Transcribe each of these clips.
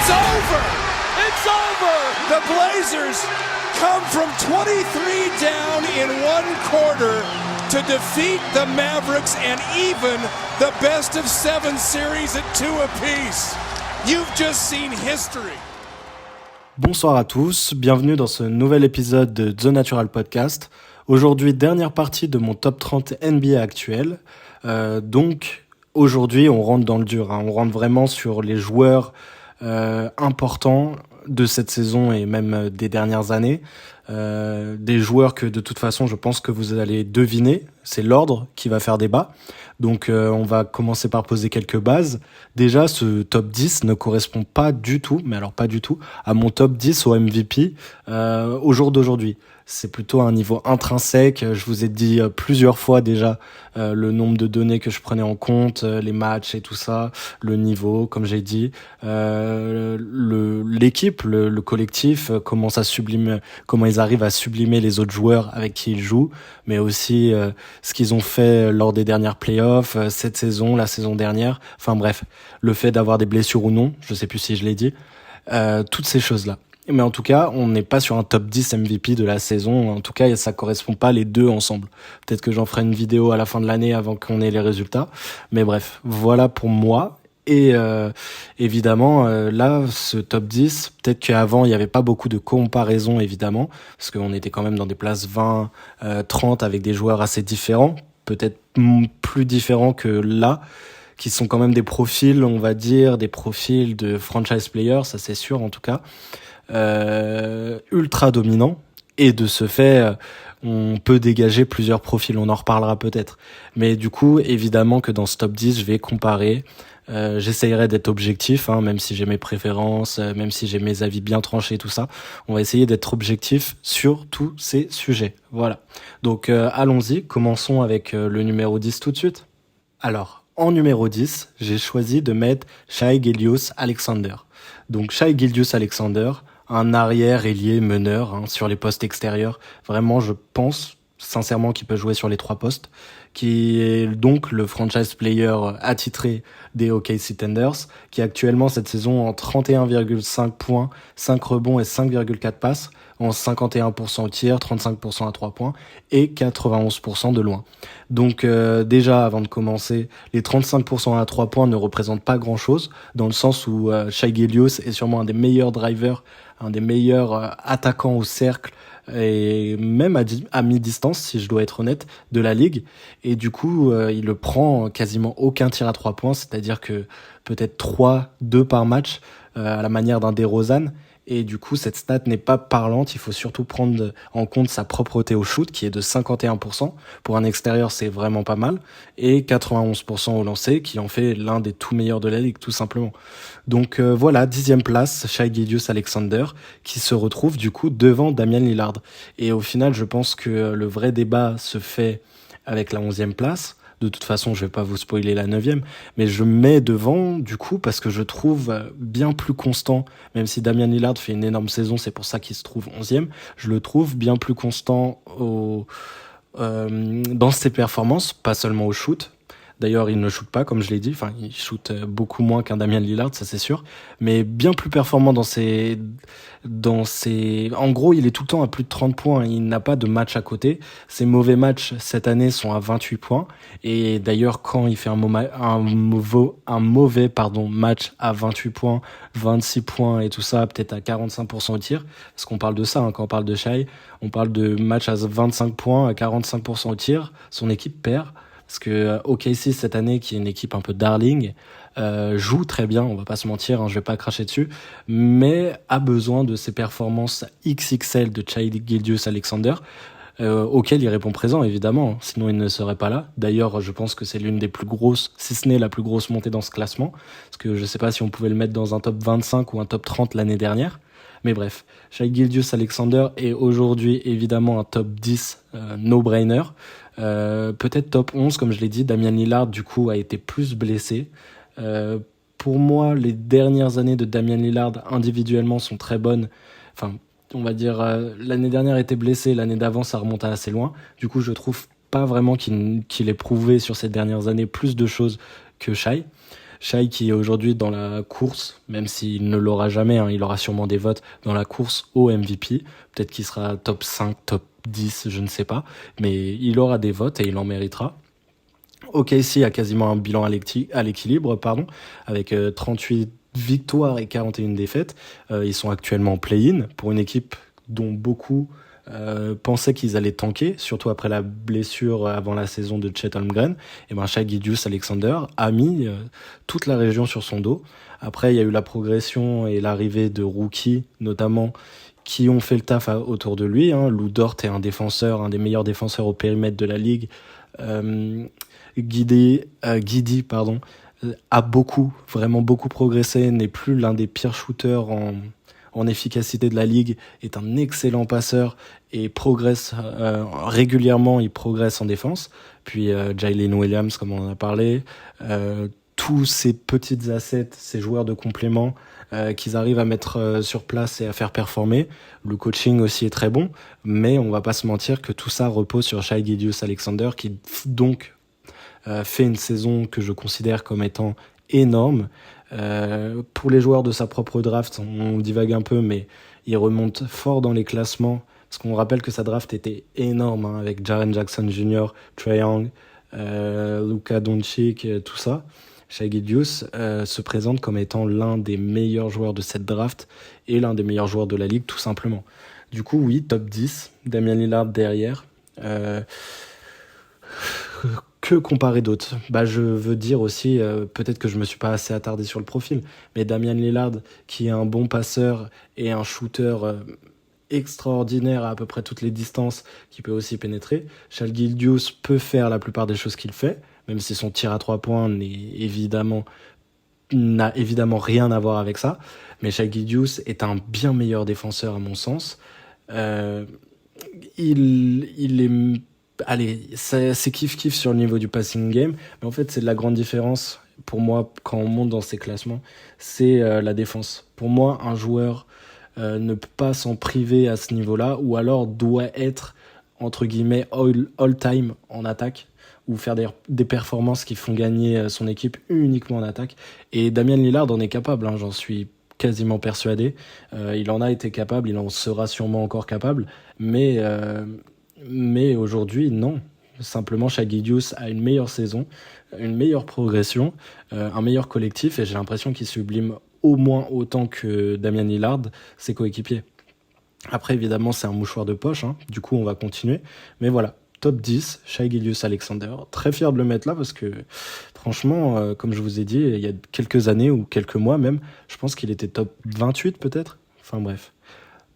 It's over! It's over! The Blazers come from 23 down in one quarter to defeat the Mavericks and even the best of 7 series at 2 apiece. You've just seen history. Bonsoir à tous, bienvenue dans ce nouvel épisode de The Natural Podcast. Aujourd'hui, dernière partie de mon top 30 NBA actuel. Donc, aujourd'hui, on rentre dans le dur. On rentre vraiment sur les joueurs importants de cette saison et même des dernières années. Des joueurs que de toute façon, je pense que vous allez deviner. C'est l'ordre qui va faire débat. Donc, on va commencer par poser quelques bases. Déjà, ce top 10 ne correspond pas du tout, mais alors pas du tout, à mon top 10 au MVP au jour d'aujourd'hui. C'est plutôt un niveau intrinsèque. Je vous ai dit plusieurs fois déjà le nombre de données que je prenais en compte, les matchs et tout ça, le niveau, comme j'ai dit, l'équipe, le collectif, comment ils arrivent à sublimer les autres joueurs avec qui ils jouent, mais aussi ce qu'ils ont fait lors des dernières playoffs, cette saison, la saison dernière. Enfin bref, le fait d'avoir des blessures ou non, je sais plus si je l'ai dit, toutes ces choses-là. Mais en tout cas, on n'est pas sur un top 10 MVP de la saison. En tout cas, ça correspond pas les deux ensemble. Peut-être que j'en ferai une vidéo à la fin de l'année avant qu'on ait les résultats. Mais bref, voilà pour moi. Et évidemment, là, ce top 10, peut-être qu'avant, il n'y avait pas beaucoup de comparaisons, évidemment, parce qu'on était quand même dans des places 20, 30 avec des joueurs assez différents, peut-être plus différents que là, qui sont quand même des profils, on va dire, des profils de franchise players, ça c'est sûr en tout cas. Ultra dominant, et de ce fait on peut dégager plusieurs profils, on en reparlera peut-être, mais du coup évidemment que dans ce top 10 je vais comparer, j'essayerai d'être objectif, même si j'ai mes préférences, même si j'ai mes avis bien tranchés, tout ça, on va essayer d'être objectif sur tous ces sujets. Voilà, donc allons-y, commençons avec le numéro 10 tout de suite. Alors, en numéro 10, j'ai choisi de mettre Shai Gilgeous-Alexander. Donc Shai Gilgeous-Alexander, un arrière ailier meneur sur les postes extérieurs. Vraiment, je pense sincèrement qu'il peut jouer sur les 3 postes, qui est donc le franchise player attitré des OKC Thunders, qui est actuellement cette saison en 31,5 points, 5 rebonds et 5,4 passes, en 51% au tir, 35% à 3 points et 91% de loin. Donc déjà, avant de commencer, les 35% à 3 points ne représentent pas grand-chose, dans le sens où Shai Gilgeous est sûrement un des meilleurs drivers, un des meilleurs attaquants au cercle, et même à mi-distance, si je dois être honnête, de la ligue. Et du coup, il ne prend quasiment aucun tir à 3 points, c'est-à-dire que peut-être 2 par match, à la manière d'un DeRozan. Et du coup, cette stat n'est pas parlante. Il faut surtout prendre en compte sa propreté au shoot, qui est de 51%. Pour un extérieur, c'est vraiment pas mal. Et 91% au lancer, qui en fait l'un des tout meilleurs de la ligue, tout simplement. Donc voilà, 10e place, Shai Gilgeous-Alexander, qui se retrouve du coup devant Damian Lillard. Et au final, je pense que le vrai débat se fait avec la 11e place. De toute façon, je vais pas vous spoiler la 9e, mais je mets devant, du coup, parce que je trouve bien plus constant, même si Damian Lillard fait une énorme saison, c'est pour ça qu'il se trouve 11e, je le trouve bien plus constant dans ses performances, pas seulement au shoot. D'ailleurs, il ne shoot pas, comme je l'ai dit. Enfin, il shoot beaucoup moins qu'un Damian Lillard, ça c'est sûr. Mais bien plus performant dans ses... En gros, il est tout le temps à plus de 30 points. Il n'a pas de match à côté. Ses mauvais matchs, cette année, sont à 28 points. Et d'ailleurs, quand il fait un mauvais match à 28 points, 26 points et tout ça, peut-être à 45% au tir, parce qu'on parle de ça, quand on parle de Shai, on parle de match à 25 points, à 45% au tir. Son équipe perd. Parce que OKC cette année, qui est une équipe un peu darling, joue très bien, on va pas se mentir, je vais pas cracher dessus, mais a besoin de ces performances XXL de Shai Gilgeous-Alexander, auquel il répond présent évidemment, sinon il ne serait pas là. D'ailleurs, je pense que c'est l'une des plus grosses, si ce n'est la plus grosse montée dans ce classement, parce que je sais pas si on pouvait le mettre dans un top 25 ou un top 30 l'année dernière. Mais bref, Shai Gilgeous-Alexander est aujourd'hui évidemment un top 10 no-brainer. Peut-être top 11, comme je l'ai dit. Damian Lillard, du coup, a été plus blessé. Pour moi, les dernières années de Damian Lillard, individuellement, sont très bonnes. Enfin, on va dire, l'année dernière était blessé, l'année d'avant, ça remonte à assez loin. Du coup, je trouve pas vraiment qu'il ait prouvé sur ces dernières années plus de choses que Shai. Shai qui est aujourd'hui dans la course, même s'il ne l'aura jamais, hein, il aura sûrement des votes dans la course au MVP. Peut-être qu'il sera top 5, top 10, je ne sais pas. Mais il aura des votes et il en méritera. OKC a quasiment un bilan à l'équilibre, avec 38 victoires et 41 défaites. Ils sont actuellement en play-in pour une équipe dont beaucoup pensaient qu'ils allaient tanker, surtout après la blessure avant la saison de Chet Holmgren. Et ben Shai Gilgeous-Alexander a mis toute la région sur son dos. Après, il y a eu la progression et l'arrivée de rookies, notamment, qui ont fait le taf autour de lui. Lou Dort est un des meilleurs défenseurs au périmètre de la ligue. Guidi, a vraiment beaucoup progressé, n'est plus l'un des pires shooters en efficacité de la ligue, est un excellent passeur et progresse régulièrement, il progresse en défense. Puis Jalen Williams, comme on en a parlé, tous ces petites assets, ces joueurs de complément qu'ils arrivent à mettre sur place et à faire performer. Le coaching aussi est très bon, mais on va pas se mentir que tout ça repose sur Shai Gilgeous-Alexander qui donc fait une saison que je considère comme étant énorme. Pour les joueurs de sa propre draft, on divague un peu, mais il remonte fort dans les classements, parce qu'on rappelle que sa draft était énorme, avec Jaren Jackson Jr., Trae Young, Luka Doncic, tout ça. Shai Gilgeous se présente comme étant l'un des meilleurs joueurs de cette draft et l'un des meilleurs joueurs de la ligue, tout simplement. Du coup, oui, top 10, Damian Lillard derrière. Que comparer d'autres ? Je veux dire aussi, peut-être que je me suis pas assez attardé sur le profil, mais Damian Lillard, qui est un bon passeur et un shooter extraordinaire à peu près toutes les distances, qui peut aussi pénétrer. Shai Gilgeous peut faire la plupart des choses qu'il fait, même si son tir à 3 points n'a évidemment rien à voir avec ça. Mais Shai Gilgeous est un bien meilleur défenseur à mon sens. Il est... Allez, c'est kiff-kiff sur le niveau du passing game, mais en fait, c'est de la grande différence pour moi quand on monte dans ces classements, c'est la défense. Pour moi, un joueur ne peut pas s'en priver à ce niveau-là, ou alors doit être, entre guillemets, all-time en attaque, ou faire des performances qui font gagner son équipe uniquement en attaque. Et Damian Lillard en est capable, j'en suis quasiment persuadé. Il en a été capable, il en sera sûrement encore capable, mais aujourd'hui, non. Simplement, Shai Gilgeous a une meilleure saison, une meilleure progression, un meilleur collectif, et j'ai l'impression qu'il sublime au moins autant que Damian Lillard ses coéquipiers. Après, évidemment, c'est un mouchoir de poche, du coup, on va continuer. Mais voilà, top 10, Shai Gilgeous-Alexander. Très fier de le mettre là parce que, franchement, comme je vous ai dit, il y a quelques années ou quelques mois même, je pense qu'il était top 28 peut-être. Enfin bref.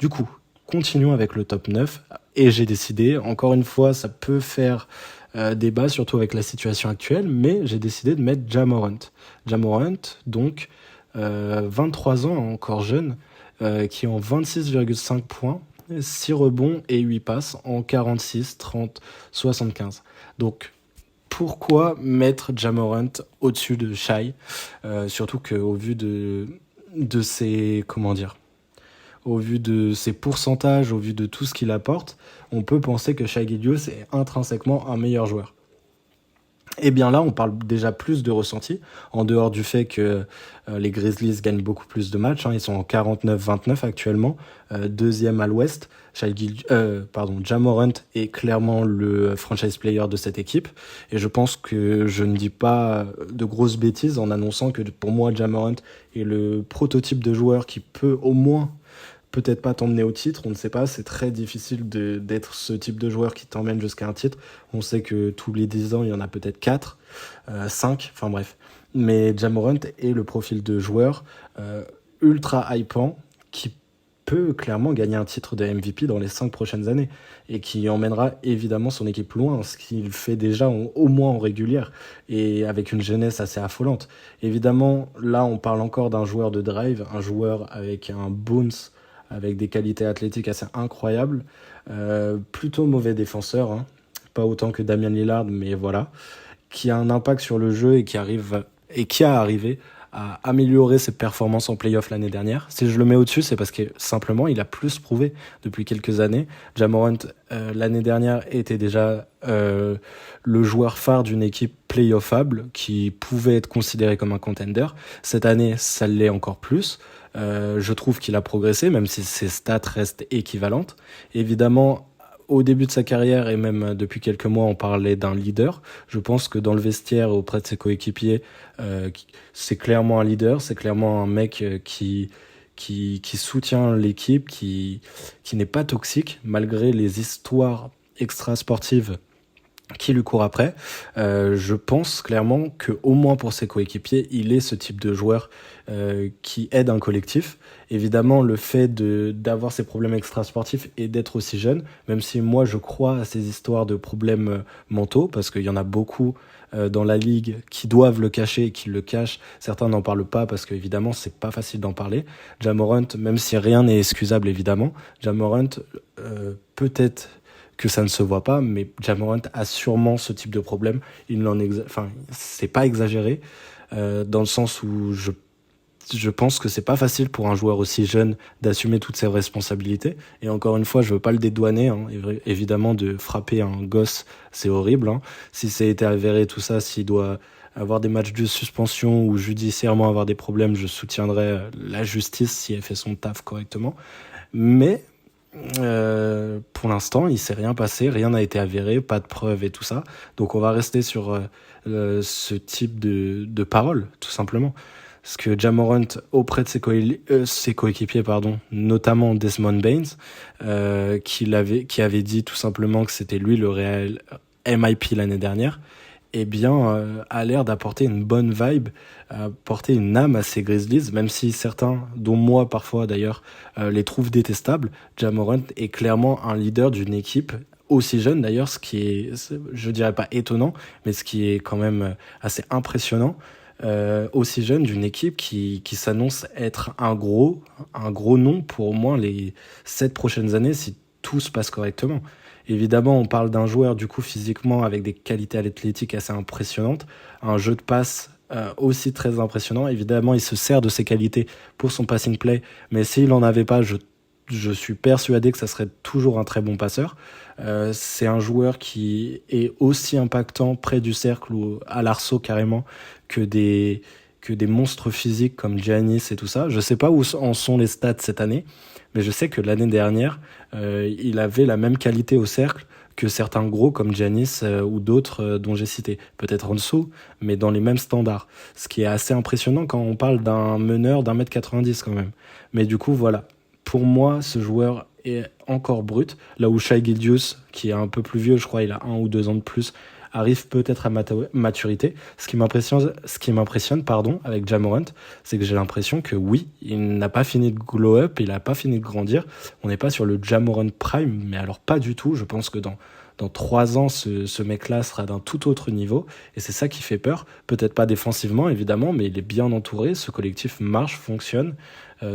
Du coup, continuons avec le top 9. Et j'ai décidé, encore une fois, ça peut faire débat, surtout avec la situation actuelle, mais j'ai décidé de mettre Ja Morant. Ja Morant, donc 23 ans, encore jeune, qui est en 26,5 points, 6 rebonds et 8 passes en 46, 30, 75. Donc, pourquoi mettre Ja Morant au-dessus de Shai, surtout qu'au vu de ses... Comment dire ? Au vu de ses pourcentages, au vu de tout ce qu'il apporte, on peut penser que Shai Gilgeous est intrinsèquement un meilleur joueur. Et bien là, on parle déjà plus de ressenti, en dehors du fait que les Grizzlies gagnent beaucoup plus de matchs. Ils sont en 49-29 actuellement, deuxième à l'ouest. Ja Morant est clairement le franchise player de cette équipe. Et je pense que je ne dis pas de grosses bêtises en annonçant que pour moi, Ja Morant est le prototype de joueur qui peut au moins peut-être pas t'emmener au titre, on ne sait pas, c'est très difficile d'être ce type de joueur qui t'emmène jusqu'à un titre. On sait que tous les 10 ans, il y en a peut-être 4, 5, enfin bref. Mais Ja Morant est le profil de joueur ultra hypant qui peut clairement gagner un titre de MVP dans les 5 prochaines années et qui emmènera évidemment son équipe loin, ce qu'il fait déjà au moins en régulière et avec une jeunesse assez affolante. Évidemment, là, on parle encore d'un joueur de drive, un joueur avec un bounce, avec des qualités athlétiques assez incroyables, plutôt mauvais défenseur, pas autant que Damian Lillard, mais voilà, qui a un impact sur le jeu et qui a arrivé a amélioré ses performances en playoff l'année dernière. Si je le mets au-dessus, c'est parce que simplement il a plus prouvé depuis quelques années. Ja Morant l'année dernière était déjà le joueur phare d'une équipe playoffable qui pouvait être considéré comme un contender. Cette année, ça l'est encore plus. Je trouve qu'il a progressé, même si ses stats restent équivalentes. Évidemment, au début de sa carrière et même depuis quelques mois, on parlait d'un leader. Je pense que dans le vestiaire, auprès de ses coéquipiers, c'est clairement un leader, c'est clairement un mec qui soutient l'équipe, qui n'est pas toxique, malgré les histoires extra-sportives qui lui court après. Je pense clairement que au moins pour ses coéquipiers, il est ce type de joueur qui aide un collectif. Évidemment, le fait d'avoir ces problèmes extrasportifs et d'être aussi jeune, même si moi je crois à ces histoires de problèmes mentaux, parce qu'il y en a beaucoup dans la ligue qui doivent le cacher et qui le cachent. Certains n'en parlent pas parce qu'évidemment c'est pas facile d'en parler. Ja Morant, même si rien n'est excusable évidemment, Ja Morant peut-être que ça ne se voit pas, mais Ja Morant a sûrement ce type de problème. C'est pas exagéré, dans le sens où je pense que c'est pas facile pour un joueur aussi jeune d'assumer toutes ses responsabilités. Et encore une fois, je veux pas le dédouaner, hein. Évidemment, de frapper un gosse, c'est horrible, hein. Si ça a été avéré tout ça, s'il doit avoir des matchs de suspension ou judiciairement avoir des problèmes, je soutiendrai la justice si elle fait son taf correctement. Mais pour l'instant, il s'est rien passé, rien n'a été avéré, pas de preuves et tout ça. Donc on va rester sur ce type de paroles, tout simplement. Parce que Ja Morant, auprès de ses coéquipiers, notamment Desmond Baines, qui avait dit tout simplement que c'était lui le réel MIP l'année dernière, a l'air d'apporter une bonne vibe, apporter une âme à ces Grizzlies, même si certains, dont moi parfois d'ailleurs, les trouvent détestables. Ja Morant est clairement un leader d'une équipe aussi jeune d'ailleurs, ce qui est, je dirais pas étonnant, mais ce qui est quand même assez impressionnant. Aussi jeune, d'une équipe qui s'annonce être un gros nom pour au moins les 7 prochaines années si tout se passe correctement. Évidemment, on parle d'un joueur du coup physiquement avec des qualités athlétiques assez impressionnantes, un jeu de passe aussi très impressionnant. Évidemment, il se sert de ses qualités pour son passing play, mais s'il en avait pas, je suis persuadé que ça serait toujours un très bon passeur. C'est un joueur qui est aussi impactant près du cercle ou à l'arceau carrément que des monstres physiques comme Giannis et tout ça. Je sais pas où en sont les stats cette année, mais je sais que l'année dernière, il avait la même qualité au cercle que certains gros comme Giannis ou d'autres dont j'ai cité. Peut-être en dessous, mais dans les mêmes standards. Ce qui est assez impressionnant quand on parle d'un meneur d'1m90 quand même. Mais du coup, voilà. Pour moi, ce joueur est encore brut. Là où Shai Gilgeous, qui est un peu plus vieux, je crois, il a 1 ou 2 ans de plus, arrive peut-être à maturité. Ce qui m'impressionne, avec Ja Morant, c'est que j'ai l'impression que oui, il n'a pas fini de glow up, il n'a pas fini de grandir. On n'est pas sur le Ja Morant prime, mais alors pas du tout. Je pense que dans 3 ans, ce mec-là sera d'un tout autre niveau. Et c'est ça qui fait peur. Peut-être pas défensivement, évidemment, mais il est bien entouré. Ce collectif marche, fonctionne.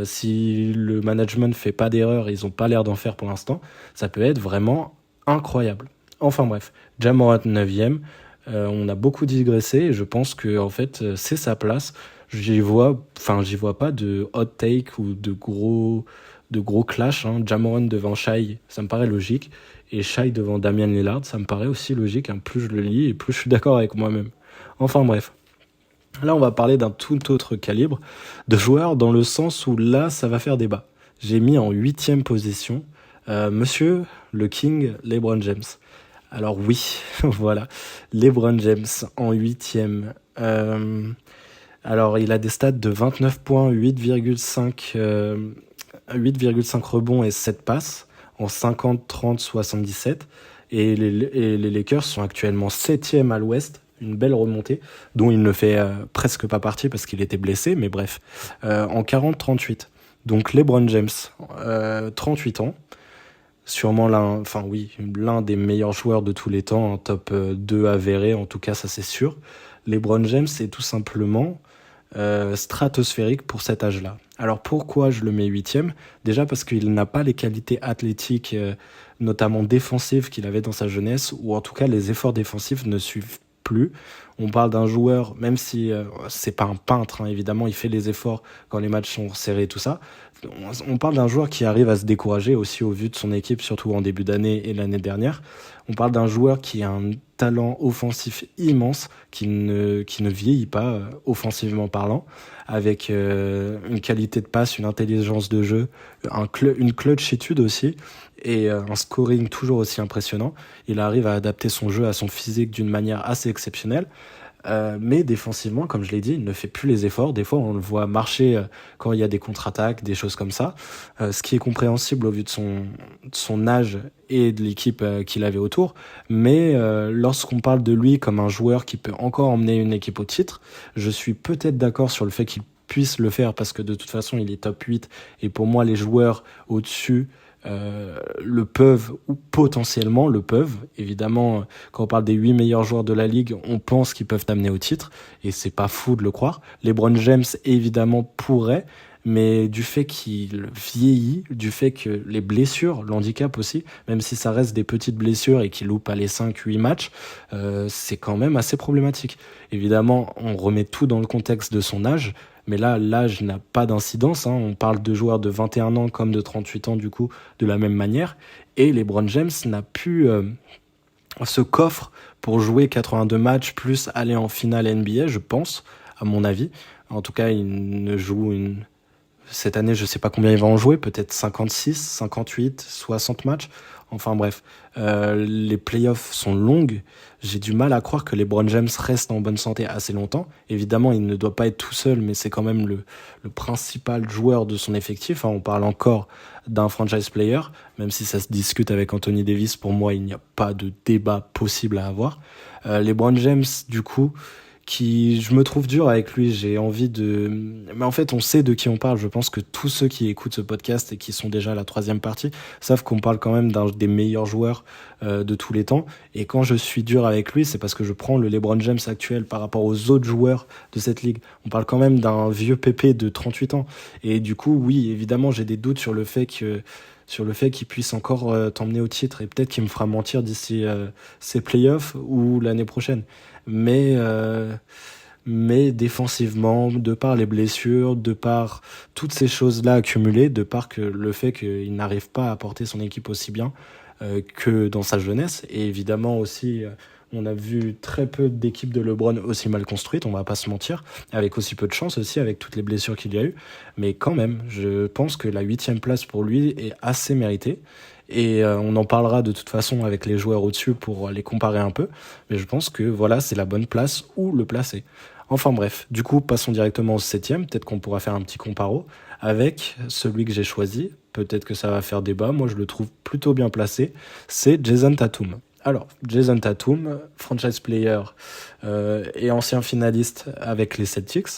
Si le management ne fait pas d'erreur, ils n'ont pas l'air d'en faire pour l'instant, ça peut être vraiment incroyable. Enfin bref, Ja Morant 9e. On a beaucoup digressé et je pense que en fait, c'est sa place. J'y vois pas de hot take ou de gros clash, hein. Ja Morant devant Shai, ça me paraît logique. Et Shai devant Damian Lillard, ça me paraît aussi logique, hein. Plus je le lis et plus je suis d'accord avec moi-même. Enfin bref. Là, on va parler d'un tout autre calibre de joueur dans le sens où là, ça va faire débat. J'ai mis en 8e position Monsieur le King LeBron James. Alors oui, voilà, LeBron James en 8e. Alors, il a des stats de 29 points, 8,5 rebonds et 7 passes en 50, 30, 77. Et les Lakers sont actuellement 7e à l'ouest. Une belle remontée, dont il ne fait presque pas partie parce qu'il était blessé, mais bref, en 40-38. Donc LeBron James, 38 ans, sûrement l'un des meilleurs joueurs de tous les temps, un top 2 avéré, en tout cas ça c'est sûr. LeBron James est tout simplement stratosphérique pour cet âge-là. Alors pourquoi je le mets 8e ? Déjà parce qu'il n'a pas les qualités athlétiques, notamment défensives qu'il avait dans sa jeunesse, ou en tout cas les efforts défensifs ne suivent plus. On parle d'un joueur, même si c'est pas un peintre, hein, évidemment, il fait les efforts quand les matchs sont serrés et tout ça. On parle d'un joueur qui arrive à se décourager aussi au vu de son équipe, surtout en début d'année et l'année dernière. On parle d'un joueur qui a un talent offensif immense, qui ne vieillit pas, offensivement parlant, avec une qualité de passe, une intelligence de jeu, une clutchitude aussi, et un scoring toujours aussi impressionnant. Il arrive à adapter son jeu à son physique d'une manière assez exceptionnelle. Mais défensivement, comme je l'ai dit, il ne fait plus les efforts. Des fois, on le voit marcher quand il y a des contre-attaques, des choses comme ça. Ce qui est compréhensible au vu de son âge et de l'équipe qu'il avait autour. Mais lorsqu'on parle de lui comme un joueur qui peut encore emmener une équipe au titre, je suis peut-être d'accord sur le fait qu'il puisse le faire parce que de toute façon, il est top 8. Et pour moi, les joueurs au-dessus le peuvent ou potentiellement le peuvent. Évidemment, quand on parle des 8 meilleurs joueurs de la ligue, on pense qu'ils peuvent amener au titre et c'est pas fou de le croire. LeBron James évidemment pourrait, mais du fait qu'il vieillit, du fait que les blessures l'handicapent aussi, même si ça reste des petites blessures et qu'il loupe pas les 5-8 matchs, c'est quand même assez problématique. Évidemment, on remet tout dans le contexte de son âge, mais là, l'âge n'a pas d'incidence, hein. On parle de joueurs de 21 ans comme de 38 ans, du coup, de la même manière. Et LeBron James n'a plus ce coffre pour jouer 82 matchs plus aller en finale NBA, je pense, à mon avis. En tout cas, il ne joue cette année, je sais pas combien il va en jouer, peut-être 56, 58, 60 matchs. Enfin bref, les playoffs sont longues. J'ai du mal à croire que LeBron James reste en bonne santé assez longtemps. Évidemment, il ne doit pas être tout seul, mais c'est quand même le principal joueur de son effectif. On parle encore d'un franchise player, même si ça se discute avec Anthony Davis. Pour moi, il n'y a pas de débat possible à avoir. LeBron James, du coup, je me trouve dur avec lui, j'ai envie mais en fait on sait de qui on parle, je pense que tous ceux qui écoutent ce podcast et qui sont déjà à la 3e partie savent qu'on parle quand même d'un des meilleurs joueurs de tous les temps, et quand je suis dur avec lui, c'est parce que je prends le LeBron James actuel par rapport aux autres joueurs de cette ligue. On parle quand même d'un vieux pépé de 38 ans, et du coup oui, évidemment j'ai des doutes sur le fait qu'il puisse encore t'emmener au titre, et peut-être qu'il me fera mentir d'ici ces playoffs ou l'année prochaine. Mais défensivement, de par les blessures, de par toutes ces choses-là accumulées, de par que le fait qu'il n'arrive pas à porter son équipe aussi bien que dans sa jeunesse, et évidemment aussi, on a vu très peu d'équipes de LeBron aussi mal construites, on va pas se mentir, avec aussi peu de chance aussi, avec toutes les blessures qu'il y a eu, mais quand même, je pense que la 8e place pour lui est assez méritée. Et on en parlera de toute façon avec les joueurs au-dessus pour les comparer un peu. Mais je pense que voilà, c'est la bonne place où le placer. Enfin bref, du coup, passons directement au 7e. Peut-être qu'on pourra faire un petit comparo avec celui que j'ai choisi. Peut-être que ça va faire débat. Moi, je le trouve plutôt bien placé. C'est Jason Tatum. Alors, Jason Tatum, franchise player et ancien finaliste avec les Celtics,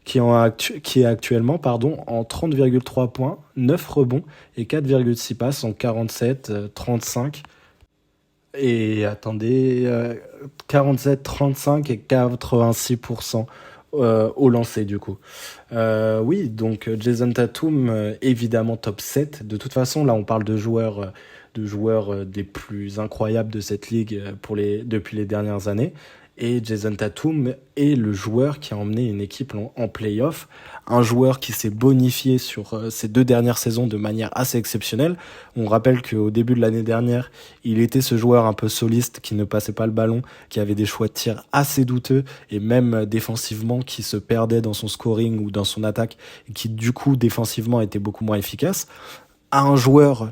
qui est actuellement en 30,3 points, 9 rebonds et 4,6 passes en 47, 35 et 47, 35 et 86% au lancer du coup. Oui, donc Jason Tatum, évidemment top 7. De toute façon, là on parle de joueurs des plus incroyables de cette ligue depuis les dernières années. Et Jason Tatum est le joueur qui a emmené une équipe en play-off, un joueur qui s'est bonifié sur ces 2 dernières saisons de manière assez exceptionnelle. On rappelle qu'au début de l'année dernière, il était ce joueur un peu soliste qui ne passait pas le ballon, qui avait des choix de tir assez douteux et même défensivement qui se perdait dans son scoring ou dans son attaque et qui du coup défensivement était beaucoup moins efficace. Un joueur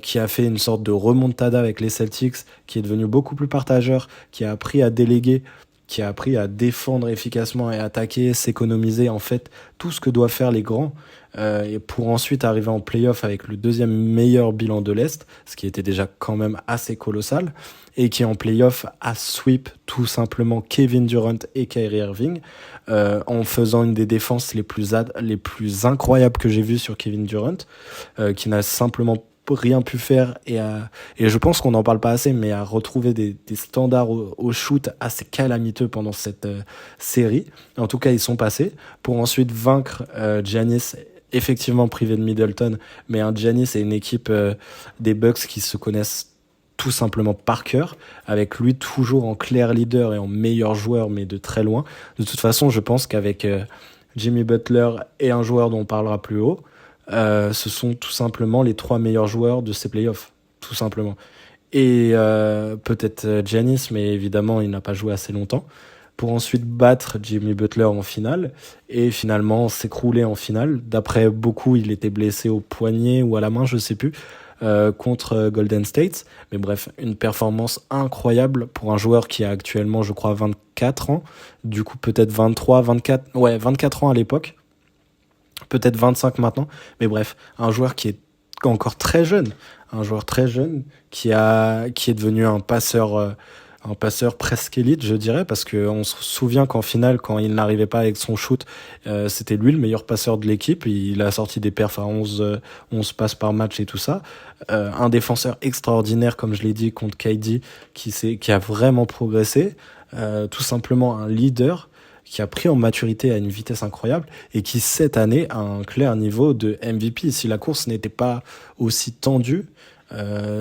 qui a fait une sorte de remontada avec les Celtics, qui est devenu beaucoup plus partageur, qui a appris à déléguer, qui a appris à défendre efficacement et attaquer, s'économiser, en fait, tout ce que doivent faire les grands, et pour ensuite arriver en play-off avec le 2e meilleur bilan de l'Est, ce qui était déjà quand même assez colossal, et qui en play-off a sweep tout simplement Kevin Durant et Kyrie Irving, en faisant une des défenses les plus incroyables que j'ai vues sur Kevin Durant, qui n'a simplement rien pu faire et je pense qu'on n'en parle pas assez, mais à retrouver des standards au shoot assez calamiteux pendant cette série. En tout cas, ils sont passés pour ensuite vaincre Giannis, effectivement privé de Middleton, mais un Giannis et une équipe des Bucks qui se connaissent tout simplement par cœur, avec lui toujours en clair leader et en meilleur joueur, mais de très loin. De toute façon, je pense qu'avec Jimmy Butler et un joueur dont on parlera plus haut, ce sont tout simplement les 3 meilleurs joueurs de ces playoffs, tout simplement. Et peut-être Giannis, mais évidemment, il n'a pas joué assez longtemps, pour ensuite battre Jimmy Butler en finale, et finalement s'écrouler en finale. D'après beaucoup, il était blessé au poignet ou à la main, je sais plus, contre Golden State. Mais bref, une performance incroyable pour un joueur qui a actuellement, je crois, 24 ans. Du coup, peut-être 23, 24... Ouais, 24 ans à l'époque. Peut-être 25 maintenant. Mais bref, un joueur qui est encore très jeune. Un joueur très jeune qui est devenu un passeur presque élite, je dirais, parce qu'on se souvient qu'en finale, quand il n'arrivait pas avec son shoot, c'était lui le meilleur passeur de l'équipe. Il a sorti des perfs à 11 passes par match et tout ça. Un défenseur extraordinaire, comme je l'ai dit, contre KD, qui a vraiment progressé. Tout simplement un leader qui a pris en maturité à une vitesse incroyable et qui, cette année, a un clair niveau de MVP. Si la course n'était pas aussi tendue,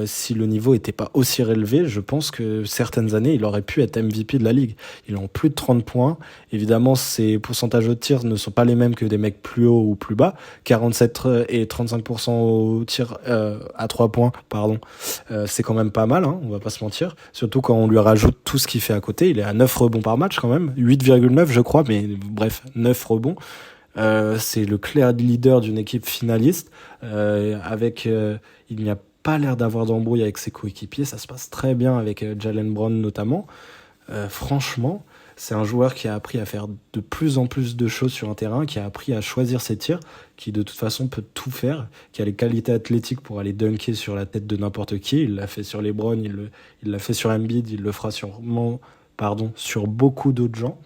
si le niveau n'était pas aussi relevé, je pense que certaines années, il aurait pu être MVP de la Ligue. Il est en plus de 30 points. Évidemment, ses pourcentages de tirs ne sont pas les mêmes que des mecs plus hauts ou plus bas. 47 et 35% au tir à 3 points, pardon. C'est quand même pas mal, hein, on va pas se mentir. Surtout quand on lui rajoute tout ce qu'il fait à côté. Il est à 9 rebonds par match quand même. 8,9 je crois, mais bref, 9 rebonds. C'est le clair leader d'une équipe finaliste. Il n'y a pas l'air d'avoir d'embrouille avec ses coéquipiers, ça se passe très bien avec Jaylen Brown notamment. Franchement, c'est un joueur qui a appris à faire de plus en plus de choses sur un terrain, qui a appris à choisir ses tirs, qui de toute façon peut tout faire, qui a les qualités athlétiques pour aller dunker sur la tête de n'importe qui. Il l'a fait sur LeBron, il l'a fait sur Embiid, il le fera sûrement, sur beaucoup d'autres gens.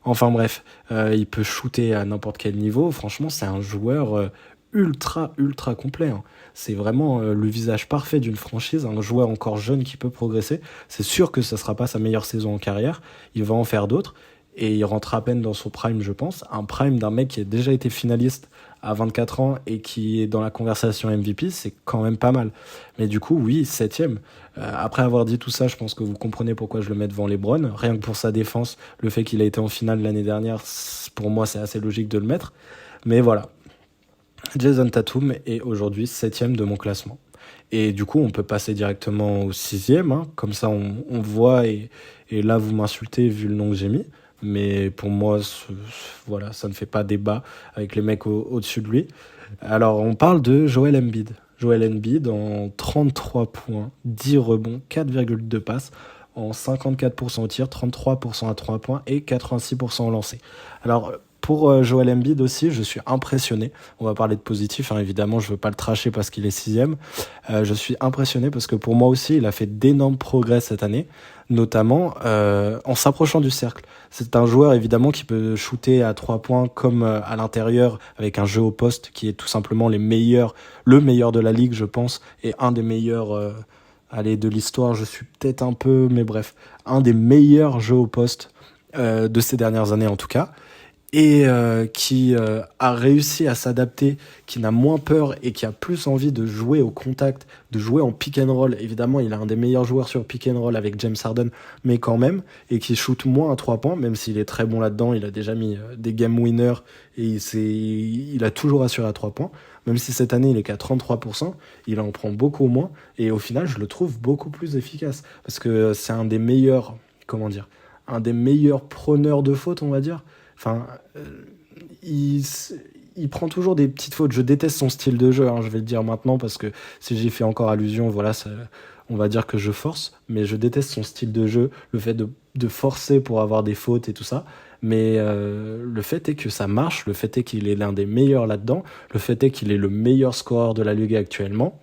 Enfin bref, il peut shooter à n'importe quel niveau. Franchement, c'est un joueur ultra complet, hein. C'est vraiment le visage parfait d'une franchise, un joueur encore jeune qui peut progresser. C'est sûr que ça sera pas sa meilleure saison en carrière, il va en faire d'autres et il rentre à peine dans son prime, je pense, un prime d'un mec qui a déjà été finaliste à 24 ans et qui est dans la conversation MVP, c'est quand même pas mal. Mais du coup, oui, 7ème. Après avoir dit tout ça, je pense que vous comprenez pourquoi je le mets devant LeBron. Rien que pour sa défense, le fait qu'il a été en finale l'année dernière, pour moi, c'est assez logique de le mettre. Mais voilà. Jason Tatum est aujourd'hui 7ème de mon classement. Et du coup, on peut passer directement au 6ème, hein. Comme ça, on voit, et là, vous m'insultez vu le nom que j'ai mis. Mais pour moi, voilà, ça ne fait pas débat avec les mecs au-dessus de lui. Alors, on parle de Joel Embiid. Joel Embiid en 33 points, 10 rebonds, 4,2 passes, en 54% au tir, 33% à 3 points et 86% au lancer. Alors, pour Joel Embiid aussi, je suis impressionné. On va parler de positif, hein, évidemment, je ne veux pas le tracher parce qu'il est 6ème. Je suis impressionné parce que pour moi aussi, il a fait d'énormes progrès cette année, notamment en s'approchant du cercle. C'est un joueur évidemment qui peut shooter à 3 points comme à l'intérieur avec un jeu au poste qui est tout simplement le meilleur de la ligue, je pense, et un des meilleurs de l'histoire, je suis peut-être un peu, mais bref, un des meilleurs jeux au poste de ces dernières années en tout cas. Et qui a réussi à s'adapter, qui n'a moins peur et qui a plus envie de jouer au contact, de jouer en pick and roll. Évidemment, il est un des meilleurs joueurs sur pick and roll avec James Harden, mais quand même, et qui shoot moins à 3 points, même s'il est très bon là-dedans. Il a déjà mis des game winners et il a toujours assuré à 3 points. Même si cette année, il est qu'à 33%, il en prend beaucoup moins. Et au final, je le trouve beaucoup plus efficace. Parce que c'est un des meilleurs preneurs de fautes, on va dire. Enfin, il prend toujours des petites fautes. Je déteste son style de jeu, hein, je vais le dire maintenant, parce que si j'y fais encore allusion, voilà, on va dire que je force. Mais je déteste son style de jeu, le fait de forcer pour avoir des fautes et tout ça. Mais le fait est que ça marche, le fait est qu'il est l'un des meilleurs là-dedans, le fait est qu'il est le meilleur scoreur de la Ligue actuellement.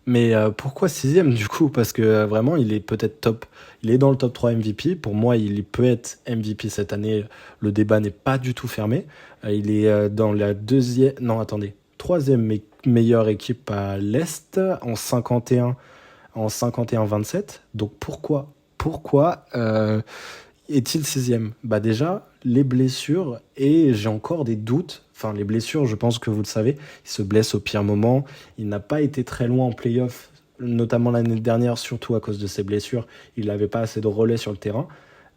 Mais pourquoi 6ème du coup? Parce que vraiment, il est peut-être top. Il est dans le top 3 MVP. Pour moi, il peut être MVP cette année. Le débat n'est pas du tout fermé. Il est dans la troisième meilleure équipe à l'Est en 51-27. Donc pourquoi est-il 6ème? Bah déjà, les blessures, et j'ai encore des doutes. Enfin, les blessures, je pense que vous le savez, il se blesse au pire moment. Il n'a pas été très loin en play-off notamment l'année dernière, surtout à cause de ses blessures, il n'avait pas assez de relais sur le terrain.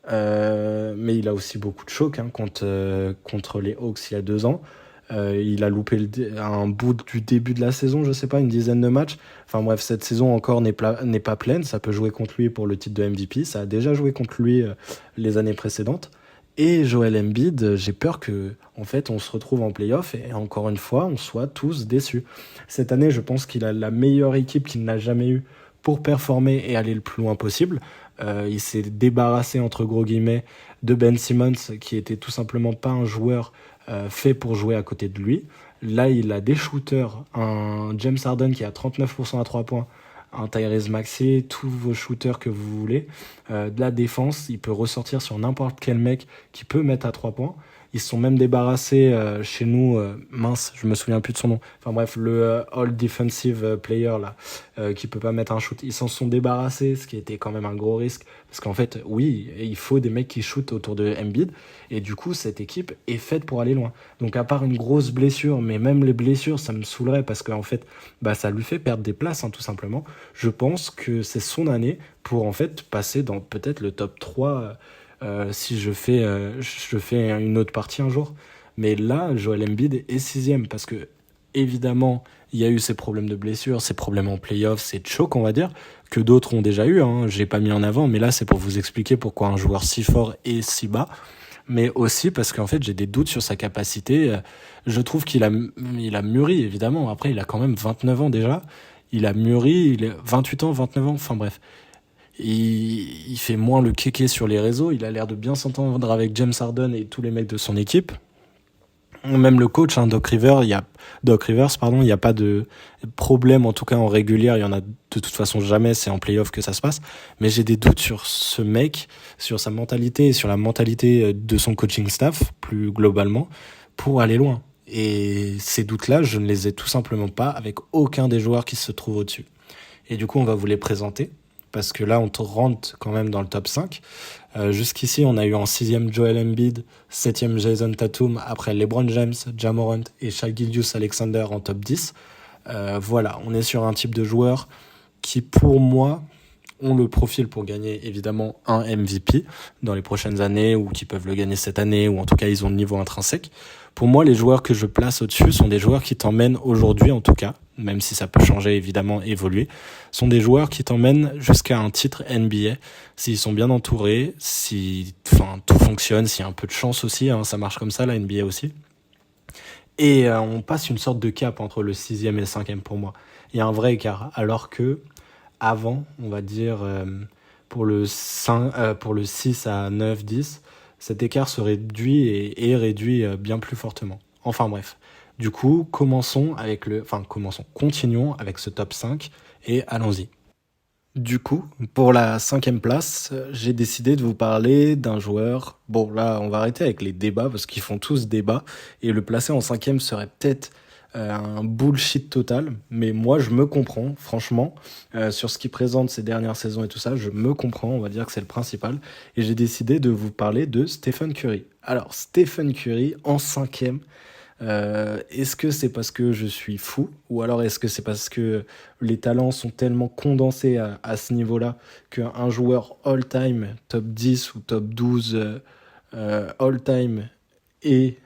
Mais il a aussi beaucoup de chocs contre les Hawks il y a 2 ans. Il a loupé un bout du début de la saison, je sais pas, une dizaine de matchs. Enfin bref, cette saison encore n'est pas pleine. Ça peut jouer contre lui pour le titre de MVP. Ça a déjà joué contre lui les années précédentes. Et Joel Embiid, j'ai peur que, en fait, on se retrouve en play-off et encore une fois, on soit tous déçus. Cette année, je pense qu'il a la meilleure équipe qu'il n'a jamais eue pour performer et aller le plus loin possible. Il s'est débarrassé, entre gros guillemets, de Ben Simmons, qui était tout simplement pas un joueur fait pour jouer à côté de lui. Là, il a des shooters, un James Harden qui a 39% à 3 points, un Tyrese Maxey, tous vos shooters que vous voulez. De la défense, il peut ressortir sur n'importe quel mec qui peut mettre à 3 points. Ils se sont même débarrassés chez nous, mince, je me souviens plus de son nom. Enfin bref, le All Defensive Player là, qui peut pas mettre un shoot. Ils s'en sont débarrassés, ce qui était quand même un gros risque. Parce qu'en fait, oui, il faut des mecs qui shootent autour de Embiid. Et du coup, cette équipe est faite pour aller loin. Donc à part une grosse blessure, mais même les blessures, ça me saoulerait parce qu'en fait, bah, ça lui fait perdre des places, hein, tout simplement. Je pense que c'est son année pour en fait passer dans peut-être le top 3 si je fais une autre partie un jour. Mais là, Joel Embiid est 6e parce que, évidemment, il y a eu ces problèmes de blessure, ces problèmes en playoff, ces chocs, on va dire, que d'autres ont déjà eu. Hein. J'ai pas mis en avant, mais là, c'est pour vous expliquer pourquoi un joueur si fort est si bas. Mais aussi parce qu'en fait, j'ai des doutes sur sa capacité. Je trouve il a mûri, évidemment. Après, il a quand même 29 ans déjà. Il a mûri, il est 28 ans, 29 ans, enfin bref. Il fait moins le kéké sur les réseaux. Il a l'air de bien s'entendre avec James Harden et tous les mecs de son équipe. Même le coach, hein, Doc Rivers, il n'y a pas de problème, en tout cas en régulière. Il y en a de toute façon jamais. C'est en playoff que ça se passe. Mais j'ai des doutes sur ce mec, sur sa mentalité et sur la mentalité de son coaching staff, plus globalement, pour aller loin. Et ces doutes-là, je ne les ai tout simplement pas avec aucun des joueurs qui se trouvent au-dessus. Et du coup, on va vous les présenter. Parce que là, on rentre quand même dans le top 5. Jusqu'ici, on a eu en 6e Joel Embiid, 7e Jason Tatum, après LeBron James, Ja Morant et Shai Gilgeous-Alexander en top 10. Voilà, on est sur un type de joueur qui, pour moi, ont le profil pour gagner évidemment un MVP dans les prochaines années ou qui peuvent le gagner cette année ou en tout cas, ils ont le niveau intrinsèque. Pour moi, les joueurs que je place au-dessus sont des joueurs qui t'emmènent aujourd'hui en tout cas, même si ça peut changer évidemment, évoluer, sont des joueurs qui t'emmènent jusqu'à un titre NBA, s'ils sont bien entourés, si tout fonctionne, s'il y a un peu de chance aussi, hein, ça marche comme ça la NBA aussi. Et on passe une sorte de cap entre le 6e et le 5e pour moi. Il y a un vrai écart, alors que avant, on va dire, pour le 6 à 9, 10, cet écart se réduit et est réduit bien plus fortement. Enfin bref. Du coup, continuons avec ce top 5 et allons-y. Du coup, pour la 5e place, j'ai décidé de vous parler d'un joueur. Bon, là, on va arrêter avec les débats parce qu'ils font tous débat et le placer en 5e serait peut-être un bullshit total, mais moi je me comprends, franchement, sur ce qu'il présente ces dernières saisons et tout ça, je me comprends, on va dire que c'est le principal, et j'ai décidé de vous parler de Stephen Curry. Alors, Stephen Curry en 5e, est-ce que c'est parce que je suis fou, ou alors est-ce que c'est parce que les talents sont tellement condensés à ce niveau-là qu'un joueur all-time, top 10 ou top 12 all-time est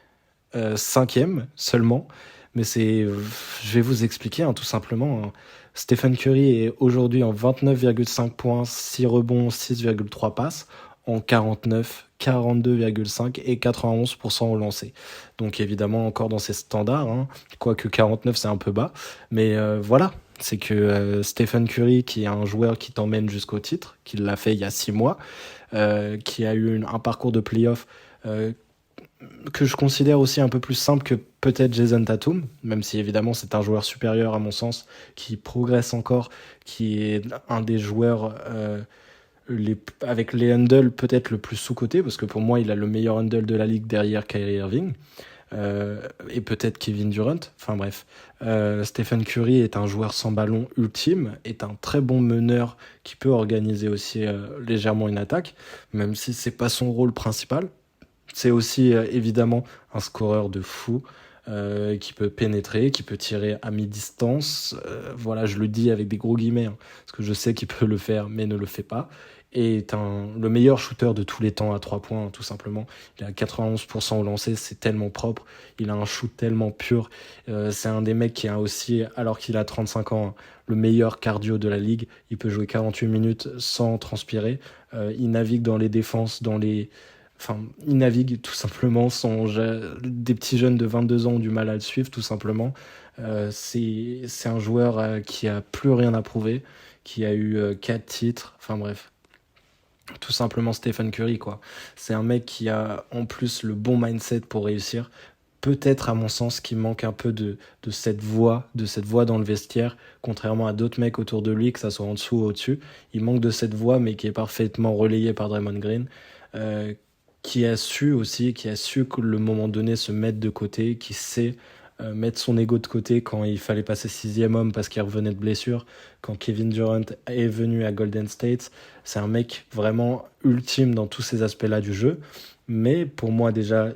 5e seulement? Mais je vais vous expliquer tout simplement. Hein. Stephen Curry est aujourd'hui en 29,5 points, 6 rebonds, 6,3 passes, en 49, 42,5 et 91% au lancer. Donc évidemment encore dans ses standards, hein, quoique 49 c'est un peu bas. Mais voilà, c'est que Stephen Curry, qui est un joueur qui t'emmène jusqu'au titre, qui l'a fait il y a 6 mois, qui a eu un parcours de play-off que je considère aussi un peu plus simple que peut-être Jason Tatum, même si évidemment c'est un joueur supérieur à mon sens, qui progresse encore, qui est un des joueurs avec les handles peut-être le plus sous-coté, parce que pour moi il a le meilleur handle de la ligue derrière Kyrie Irving, et peut-être Kevin Durant, enfin bref. Stephen Curry est un joueur sans ballon ultime, est un très bon meneur qui peut organiser aussi légèrement une attaque, même si c'est pas son rôle principal. C'est aussi évidemment un scoreur de fou. qui peut pénétrer, qui peut tirer à mi-distance. Voilà, je le dis avec des gros guillemets, hein, parce que je sais qu'il peut le faire, mais ne le fait pas. Et est le meilleur shooter de tous les temps à 3 points, tout simplement. Il a 91% au lancer, c'est tellement propre. Il a un shoot tellement pur. C'est un des mecs qui a aussi, alors qu'il a 35 ans, le meilleur cardio de la ligue. Il peut jouer 48 minutes sans transpirer. Il navigue dans les défenses, il navigue tout simplement. Des petits jeunes de 22 ans ont du mal à le suivre, tout simplement. C'est un joueur qui a plus rien à prouver, qui a eu 4 titres. Enfin bref. Tout simplement Stephen Curry, quoi. C'est un mec qui a en plus le bon mindset pour réussir. Peut-être, à mon sens, qu'il manque un peu de cette voix dans le vestiaire, contrairement à d'autres mecs autour de lui, que ça soit en dessous ou au-dessus. Il manque de cette voix, mais qui est parfaitement relayée par Draymond Green, qui a su, que le moment donné, se mettre de côté, qui sait mettre son ego de côté quand il fallait passer 6e homme parce qu'il revenait de blessure, quand Kevin Durant est venu à Golden State. C'est un mec vraiment ultime dans tous ces aspects-là du jeu. Mais pour moi, déjà,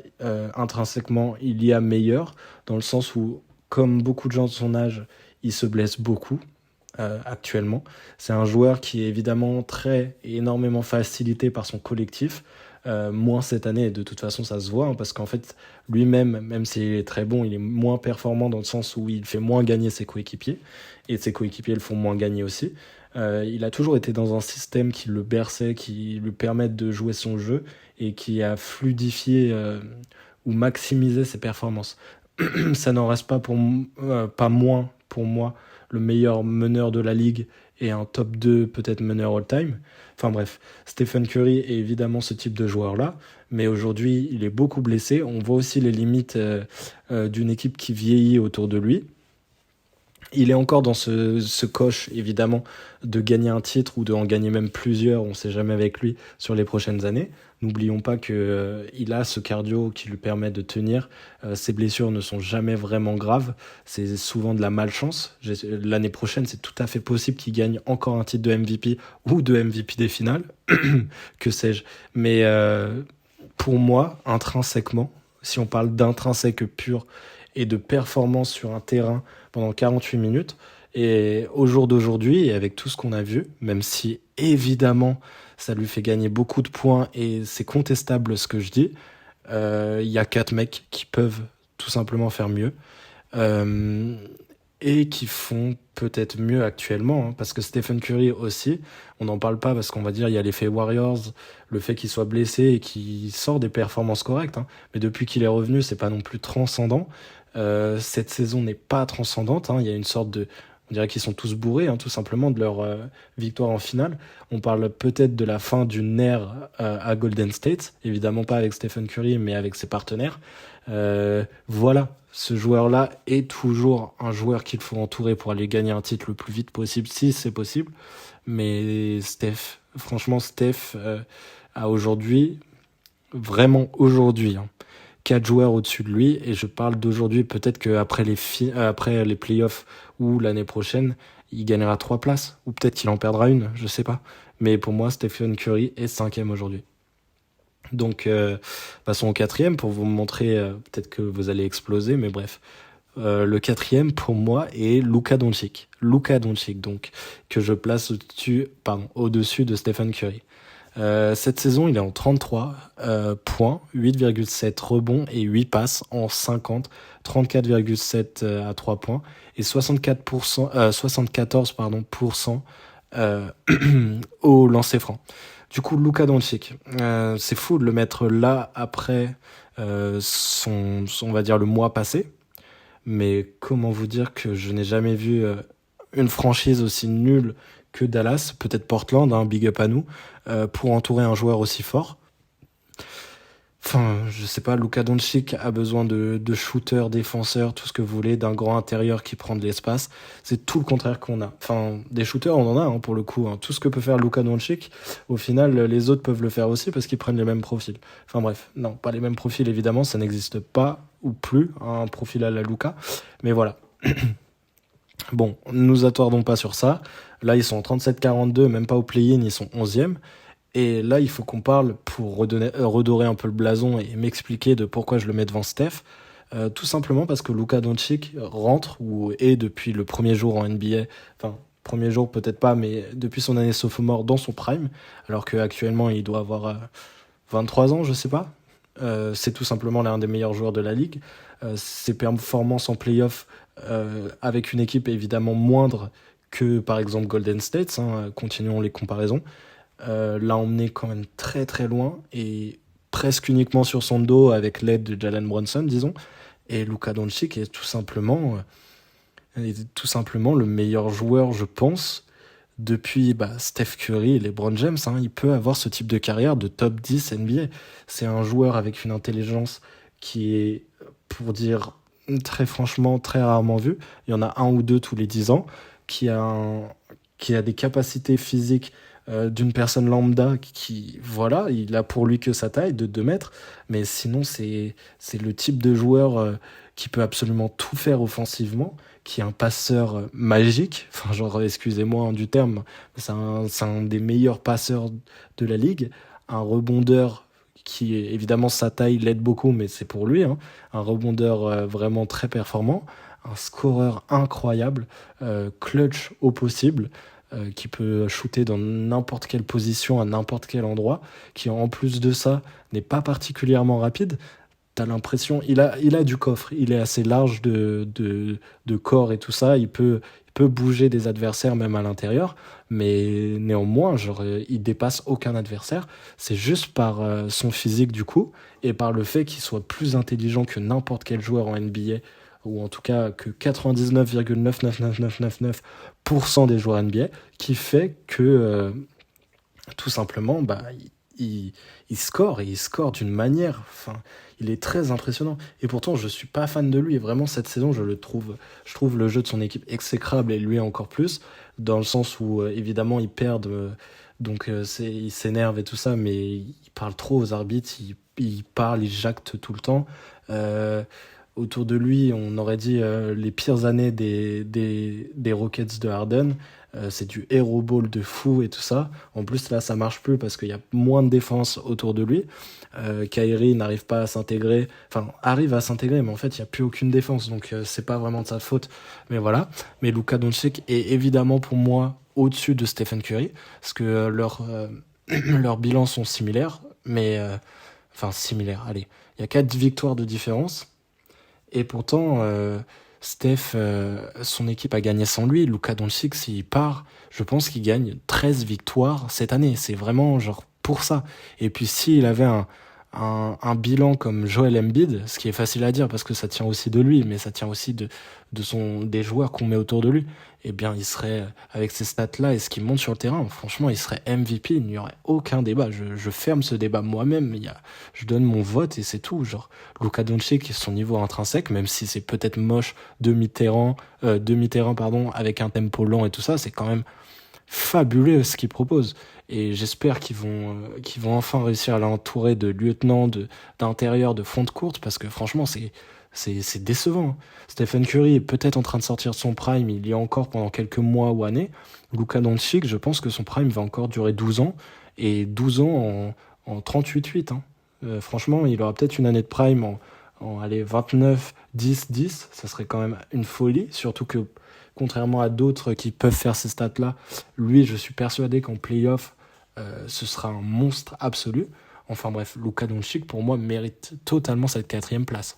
intrinsèquement, il y a meilleur, dans le sens où, comme beaucoup de gens de son âge, il se blesse beaucoup actuellement. C'est un joueur qui est évidemment très et énormément facilité par son collectif. Moins cette année, et de toute façon ça se voit, hein, parce qu'en fait lui-même, même s'il est très bon, il est moins performant dans le sens où il fait moins gagner ses coéquipiers, et ses coéquipiers le font moins gagner aussi. Il a toujours été dans un système qui le berçait, qui lui permet de jouer son jeu, et qui a fluidifié ou maximisé ses performances. Ça n'en reste pas moins pour moi le meilleur meneur de la ligue et un top 2 peut-être meneur all-time. Enfin bref, Stephen Curry est évidemment ce type de joueur-là, mais aujourd'hui il est beaucoup blessé. On voit aussi les limites d'une équipe qui vieillit autour de lui. Il est encore dans ce coche, évidemment, de gagner un titre ou de en gagner même plusieurs, on ne sait jamais avec lui, sur les prochaines années. N'oublions pas qu'il a ce cardio qui lui permet de tenir. Ses blessures ne sont jamais vraiment graves. C'est souvent de la malchance. L'année prochaine, c'est tout à fait possible qu'il gagne encore un titre de MVP ou de MVP des finales. Que sais-je. Mais pour moi, intrinsèquement, si on parle d'intrinsèque pur et de performance sur un terrain pendant 48 minutes, et au jour d'aujourd'hui, et avec tout ce qu'on a vu, même si évidemment ça lui fait gagner beaucoup de points et c'est contestable ce que je dis, il y a 4 mecs qui peuvent tout simplement faire mieux et qui font peut-être mieux actuellement, hein, parce que Stephen Curry aussi, on n'en parle pas parce qu'on va dire il y a l'effet Warriors, le fait qu'il soit blessé et qu'il sort des performances correctes, hein, mais depuis qu'il est revenu, c'est pas non plus transcendant. Cette saison n'est pas transcendante, hein, il y a une sorte de... On dirait qu'ils sont tous bourrés, hein, tout simplement, de leur victoire en finale. On parle peut-être de la fin d'une ère à Golden State, évidemment pas avec Stephen Curry, mais avec ses partenaires. Voilà, ce joueur-là est toujours un joueur qu'il faut entourer pour aller gagner un titre le plus vite possible, si c'est possible. Mais Steph a aujourd'hui, vraiment aujourd'hui, hein, 4 joueurs au-dessus de lui, et je parle d'aujourd'hui. Peut-être qu'après après les playoffs ou l'année prochaine, il gagnera 3 places, ou peut-être qu'il en perdra une, je sais pas. Mais pour moi, Stephen Curry est 5e aujourd'hui. Donc, passons au 4e pour vous montrer, peut-être que vous allez exploser, mais bref. Le 4e pour moi est Luka Doncic. Luka Doncic, donc, que je place au-dessus de Stephen Curry. Cette saison, il est en 33 points, 8,7 rebonds et 8 passes en 50, 34,7 à 3 points et 74% au lancer franc. Du coup, Luka Doncic, c'est fou de le mettre là après on va dire, le mois passé. Mais comment vous dire que je n'ai jamais vu une franchise aussi nulle que Dallas, peut-être Portland, hein, big up à nous, pour entourer un joueur aussi fort. Enfin, je sais pas, Luka Doncic a besoin de shooters, défenseurs, tout ce que vous voulez, d'un grand intérieur qui prend de l'espace. C'est tout le contraire qu'on a. Enfin, des shooters, on en a, hein, pour le coup. Hein. Tout ce que peut faire Luka Doncic, au final, les autres peuvent le faire aussi parce qu'ils prennent les mêmes profils. Enfin bref, non, pas les mêmes profils, évidemment, ça n'existe pas, ou plus, hein, un profil à la Luka. Mais voilà. Bon, nous attardons pas sur ça. Là, ils sont en 37-42, même pas au play-in, ils sont 11e. Et là, il faut qu'on parle, pour redorer un peu le blason et m'expliquer de pourquoi je le mets devant Steph. Tout simplement parce que Luka Doncic rentre, ou est depuis le premier jour en NBA, enfin, premier jour peut-être pas, mais depuis son année sophomore dans son prime, alors qu'actuellement il doit avoir 23 ans, je sais pas. C'est tout simplement l'un des meilleurs joueurs de la ligue. Ses performances en playoff avec une équipe évidemment moindre que par exemple Golden State, hein, continuons les comparaisons, l'a emmené quand même très très loin et presque uniquement sur son dos avec l'aide de Jalen Brunson, disons. Et Luka Doncic est tout simplement le meilleur joueur, je pense, depuis Steph Curry et LeBron James. Hein. Il peut avoir ce type de carrière de top 10 NBA. C'est un joueur avec une intelligence qui est, pour dire très franchement, très rarement vue. Il y en a un ou deux tous les 10 ans, qui a des capacités physiques d'une personne lambda voilà, il a pour lui que sa taille de 2 mètres, mais sinon c'est le type de joueur qui peut absolument tout faire offensivement, qui est un passeur magique, enfin genre excusez-moi du terme, mais c'est un des meilleurs passeurs de la ligue, un rebondeur qui évidemment sa taille l'aide beaucoup, mais c'est pour lui, hein, un rebondeur vraiment très performant, un scoreur incroyable, clutch au possible, qui peut shooter dans n'importe quelle position, à n'importe quel endroit, qui en plus de ça n'est pas particulièrement rapide. T'as l'impression, il a du coffre, il est assez large de corps et tout ça, il peut bouger des adversaires même à l'intérieur, mais néanmoins, genre, il dépasse aucun adversaire. C'est juste par son physique du coup, et par le fait qu'il soit plus intelligent que n'importe quel joueur en NBA, ou en tout cas que 99,99999% des joueurs NBA, qui fait que tout simplement, il score, et il score d'une manière, enfin, il est très impressionnant. Et pourtant, je suis pas fan de lui. Et vraiment, cette saison, je trouve le jeu de son équipe exécrable, et lui encore plus, dans le sens où, évidemment, ils perdent, donc il s'énerve et tout ça, mais il parle trop aux arbitres, il parle, il jacte tout le temps. Euh, Autour de lui, on aurait dit les pires années des Rockets de Harden. C'est du hero ball de fou et tout ça. En plus, là, ça marche plus parce qu'il y a moins de défense autour de lui. Kyrie n'arrive pas à s'intégrer. Enfin, arrive à s'intégrer, mais en fait, il n'y a plus aucune défense. Donc, c'est pas vraiment de sa faute. Mais voilà. Mais Luka Doncic est évidemment pour moi au-dessus de Stephen Curry. Parce que leurs bilans sont similaires. Mais, enfin, similaires. Allez. Il y a 4 victoires de différence. Et pourtant, Steph, son équipe a gagné sans lui. Luka Doncic, s'il part, je pense qu'il gagne 13 victoires cette année. C'est vraiment genre pour ça. Et puis s'il avait un bilan comme Joel Embiid, ce qui est facile à dire parce que ça tient aussi de lui, mais ça tient aussi des joueurs qu'on met autour de lui, eh bien il serait, avec ces stats-là et ce qu'il monte sur le terrain, franchement, il serait MVP, il n'y aurait aucun débat. Je ferme ce débat moi-même, je donne mon vote et c'est tout. Genre, Luka Doncic, son niveau intrinsèque, même si c'est peut-être moche, demi-terrain, pardon, avec un tempo lent et tout ça, c'est quand même fabuleux ce qu'ils proposent. Et j'espère qu'ils vont enfin réussir à l'entourer de lieutenants, d'intérieur, de fond de courte, parce que franchement, c'est décevant. Stephen Curry est peut-être en train de sortir de son prime, il y a encore pendant quelques mois ou années. Luka Doncic, je pense que son prime va encore durer 12 ans, et 12 ans en 38-8. Hein. Franchement, il aura peut-être une année de prime allez, 29, 10, 10, ça serait quand même une folie, surtout que contrairement à d'autres qui peuvent faire ces stats-là, lui, je suis persuadé qu'en playoff, ce sera un monstre absolu. Enfin bref, Luka Doncic, pour moi, mérite totalement cette 4e place.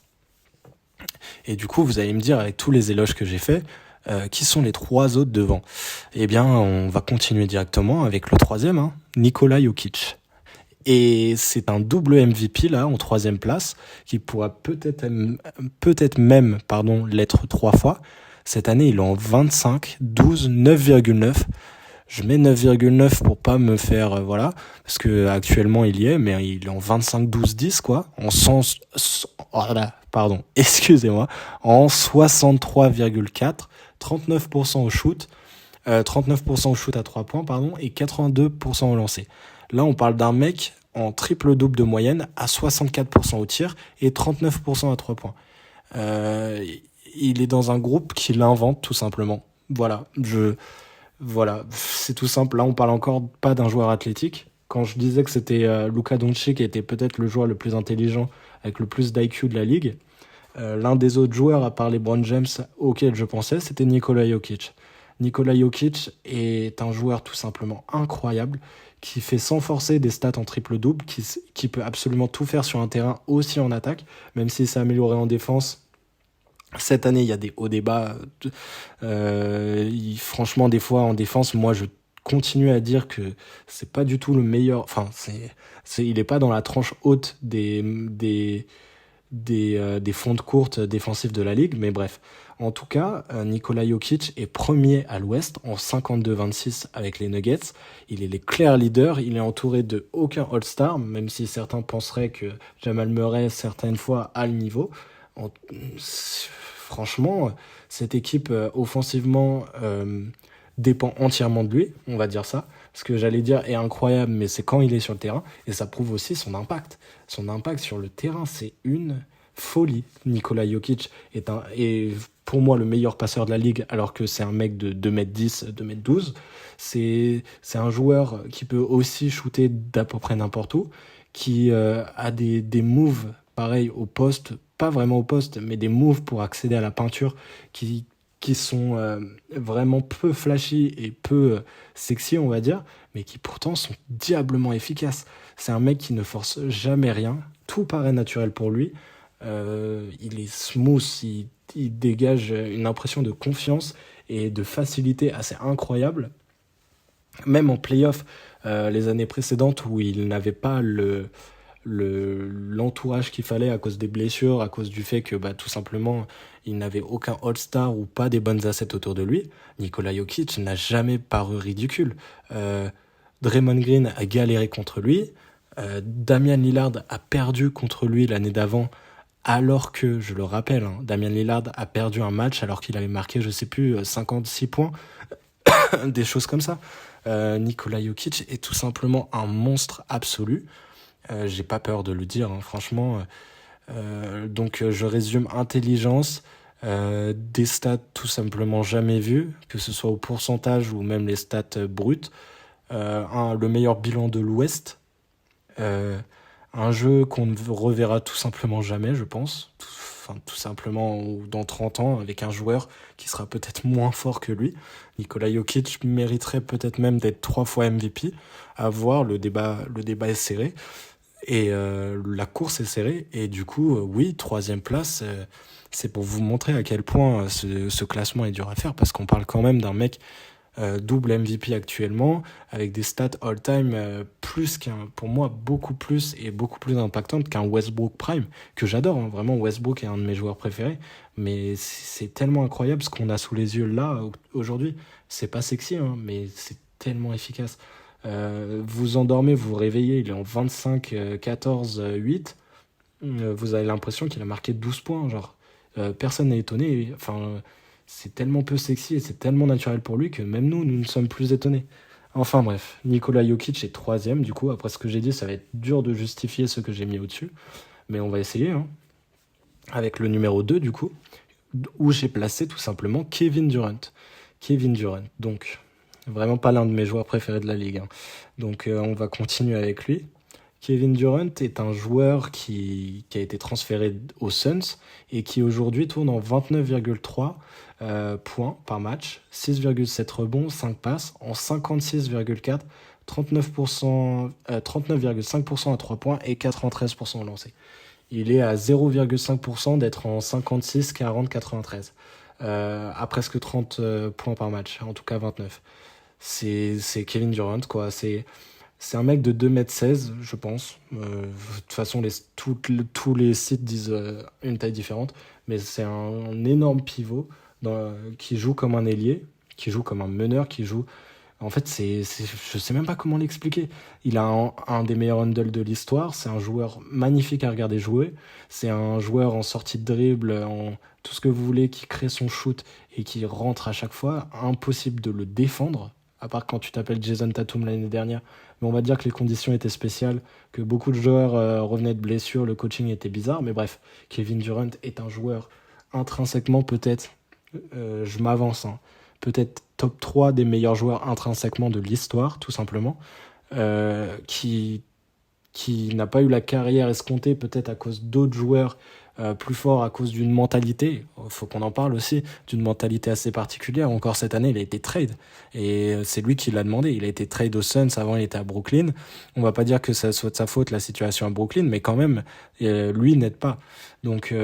Et du coup, vous allez me dire, avec tous les éloges que j'ai faits, qui sont les 3 autres devant? Eh bien, on va continuer directement avec le 3e, hein, Nikola Jokic. Et c'est un double MVP là, en 3e place, qui pourra peut-être même l'être 3 fois. Cette année, il est en 25, 12, 9,9. Je mets 9,9 pour pas me faire, voilà, parce que actuellement il y est, mais il est en 25, 12, 10, quoi. Excusez-moi. En 63,4, 39% au shoot, 39% au shoot à 3 points, et 82% au lancer. Là, on parle d'un mec en triple-double de moyenne à 64% au tir et 39% à 3 points. Il est dans un groupe qui l'invente tout simplement. Voilà, c'est tout simple. Là, on parle encore pas d'un joueur athlétique. Quand je disais que c'était Luka Doncic qui était peut-être le joueur le plus intelligent avec le plus d'IQ de la ligue, L'un des autres joueurs, à part LeBron James, auquel je pensais, c'était Nikola Jokic. Nikola Jokic est un joueur tout simplement incroyable, qui fait sans forcer des stats en triple-double, qui peut absolument tout faire sur un terrain, aussi en attaque, même s'il s'est amélioré en défense. Cette année, il y a des hauts débats. Franchement, des fois, en défense, moi, je continue à dire que c'est pas du tout le meilleur. Enfin, il est pas dans la tranche haute des fonds de courte défensifs de la ligue, mais bref. En tout cas, Nikola Jokic est premier à l'Ouest en 52-26 avec les Nuggets. Il est le clair leader, il est entouré de aucun All-Star, même si certains penseraient que Jamal Murray, certaines fois, a le niveau. En- Franchement, cette équipe offensivement dépend entièrement de lui, on va dire ça. Ce que j'allais dire est incroyable, mais c'est quand il est sur le terrain, et ça prouve aussi son impact. Son impact sur le terrain, c'est une folie. Nikola Jokic est pour moi le meilleur passeur de la ligue, alors que c'est un mec de 2m10, 2m12. C'est un joueur qui peut aussi shooter d'à peu près n'importe où, qui a des moves pareil au poste, pas vraiment au poste, mais des moves pour accéder à la peinture qui sont vraiment peu flashy et peu sexy, on va dire, mais qui pourtant sont diablement efficaces. C'est un mec qui ne force jamais rien, tout paraît naturel pour lui. Il est smooth, il dégage une impression de confiance et de facilité assez incroyable. Même en playoff, les années précédentes où il n'avait pas l'entourage qu'il fallait à cause des blessures, à cause du fait que bah, tout simplement il n'avait aucun All-Star ou pas des bonnes assets autour de lui, Nikola Jokic n'a jamais paru ridicule. Draymond Green a galéré contre lui, Damian Lillard a perdu contre lui l'année d'avant, alors que, je le rappelle, hein, Damian Lillard a perdu un match alors qu'il avait marqué, je sais plus, 56 points, des choses comme ça. Nikola Jokic est tout simplement un monstre absolu. J'ai pas peur de le dire, hein, franchement. Donc je résume: intelligence, des stats tout simplement jamais vues, que ce soit au pourcentage ou même les stats brutes, le meilleur bilan de l'Ouest, euh, un jeu qu'on ne reverra tout simplement jamais, je pense, tout simplement dans 30 ans, avec un joueur qui sera peut-être moins fort que lui. Nikola Jokic mériterait peut-être même d'être 3 fois MVP. À voir, le débat est serré. Et la course est serrée. Et du coup, oui, troisième place, c'est pour vous montrer à quel point ce classement est dur à faire, parce qu'on parle quand même d'un mec double MVP actuellement, avec des stats all-time pour moi, beaucoup plus et beaucoup plus impactantes qu'un Westbrook Prime, que j'adore, hein. Vraiment, Westbrook est un de mes joueurs préférés, mais c'est tellement incroyable ce qu'on a sous les yeux là, aujourd'hui. C'est pas sexy, hein, mais c'est tellement efficace. Vous endormez, vous vous réveillez, il est en 25, 14, 8. Vous avez l'impression qu'il a marqué 12 points. Genre, personne n'est étonné. Enfin, c'est tellement peu sexy et c'est tellement naturel pour lui que même nous ne sommes plus étonnés. Enfin bref, Nikola Jokic est troisième. Du coup, après ce que j'ai dit, ça va être dur de justifier ce que j'ai mis au-dessus. Mais on va essayer, hein. Avec le numéro 2, du coup, où j'ai placé tout simplement Kevin Durant. Kevin Durant, donc vraiment pas l'un de mes joueurs préférés de la ligue, hein. Donc on va continuer avec lui. Kevin Durant est un joueur qui a été transféré aux Suns et qui aujourd'hui tourne en 29,3 points par match, 6,7 rebonds, 5 passes, en 56,4, 39%, 39,5% à 3 points et 93% au lancer. Il est à 0,5% d'être en 56, 40, 93. À presque 30 points par match, en tout cas 29. C'est Kevin Durant, quoi. C'est un mec de 2m16, je pense. De toute façon, tous les sites disent une taille différente. Mais c'est un énorme pivot qui joue comme un ailier, qui joue comme un meneur, qui joue... En fait, je sais même pas comment l'expliquer. Il a un des meilleurs handles de l'histoire. C'est un joueur magnifique à regarder jouer. C'est un joueur en sortie de dribble, en tout ce que vous voulez, qui crée son shoot et qui rentre à chaque fois. Impossible de le défendre, à part quand tu t'appelles Jason Tatum l'année dernière. Mais on va dire que les conditions étaient spéciales, que beaucoup de joueurs revenaient de blessures, le coaching était bizarre. Mais bref, Kevin Durant est un joueur intrinsèquement peut-être, je m'avance, hein, peut-être top 3 des meilleurs joueurs intrinsèquement de l'histoire, tout simplement, qui qui n'a pas eu la carrière escomptée, peut-être à cause d'autres joueurs plus forts, à cause d'une mentalité, faut qu'on en parle aussi, d'une mentalité assez particulière. Encore cette année, il a été trade, et c'est lui qui l'a demandé. Il a été trade aux Suns, avant il était à Brooklyn. On va pas dire que ça soit de sa faute, la situation à Brooklyn, mais quand même, lui n'aide pas. Donc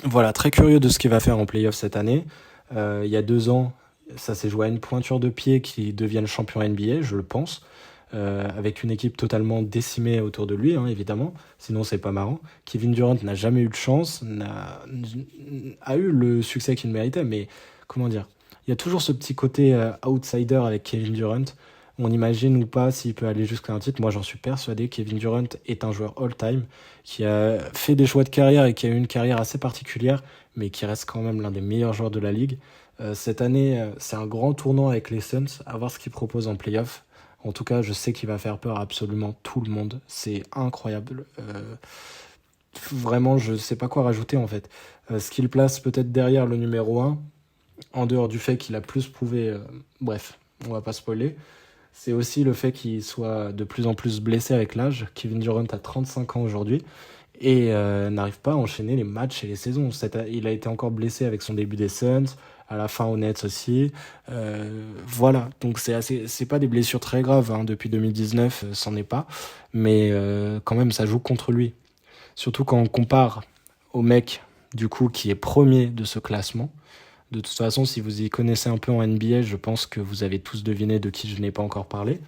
voilà, très curieux de ce qu'il va faire en playoff cette année. Il y a 2 ans, ça s'est joué à une pointure de pied qui devienne champion NBA, je le pense, avec une équipe totalement décimée autour de lui, hein, évidemment, sinon c'est pas marrant. Kevin Durant n'a jamais eu de chance, a eu le succès qu'il méritait, mais comment dire, il y a toujours ce petit côté outsider avec Kevin Durant. On imagine ou pas s'il peut aller jusqu'à un titre. Moi, j'en suis persuadé. Kevin Durant est un joueur all-time qui a fait des choix de carrière et qui a eu une carrière assez particulière, mais qui reste quand même l'un des meilleurs joueurs de la ligue. Cette année, c'est un grand tournant avec les Suns, à voir ce qu'il propose en playoff. En tout cas, je sais qu'il va faire peur à absolument tout le monde. C'est incroyable. Vraiment, je sais pas quoi rajouter en fait. Ce qu'il place peut-être derrière le numéro 1, en dehors du fait qu'il a plus prouvé, bref, on va pas spoiler, c'est aussi le fait qu'il soit de plus en plus blessé avec l'âge. Kevin Durant a 35 ans aujourd'hui et n'arrive pas à enchaîner les matchs et les saisons. Il a été encore blessé avec son début des Suns, à la fin aux Nets aussi. Voilà, donc c'est pas des blessures très graves, hein. Depuis 2019, c'en est pas, mais quand même ça joue contre lui. Surtout quand on compare au mec du coup qui est premier de ce classement. De toute façon, si vous y connaissez un peu en NBA, je pense que vous avez tous deviné de qui je n'ai pas encore parlé.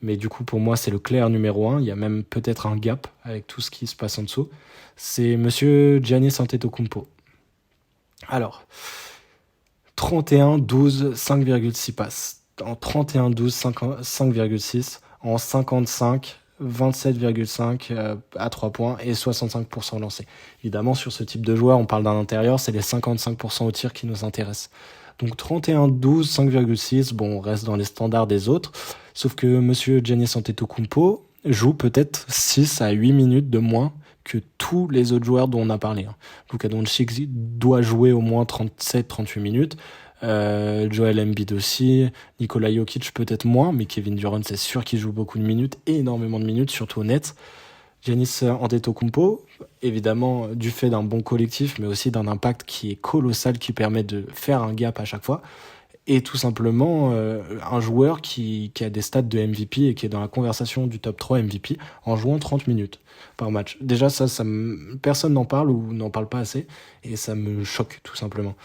Mais du coup, pour moi, c'est le clair numéro 1. Il y a même peut-être un gap avec tout ce qui se passe en dessous. C'est monsieur Giannis Antetokounmpo. Alors, 31-12, 5,6 passes. En 31-12, 5,6. En 55, 27,5 à 3 points et 65% lancés. Évidemment, sur ce type de joueur, on parle d'un intérieur, c'est les 55% au tir qui nous intéressent. Donc 31-12, 5,6, bon, on reste dans les standards des autres, sauf que monsieur Giannis Antetokounmpo joue peut-être 6 à 8 minutes de moins que tous les autres joueurs dont on a parlé. Luka Doncic doit jouer au moins 37-38 minutes, Joel Embiid aussi, Nikola Jokic peut-être moins, mais Kevin Durant c'est sûr qu'il joue beaucoup de minutes, et énormément de minutes, surtout au net. Giannis Antetokounmpo, évidemment du fait d'un bon collectif, mais aussi d'un impact qui est colossal, qui permet de faire un gap à chaque fois, et tout simplement un joueur qui a des stats de MVP et qui est dans la conversation du top 3 MVP en jouant 30 minutes par match. Déjà personne n'en parle ou n'en parle pas assez, et ça me choque tout simplement.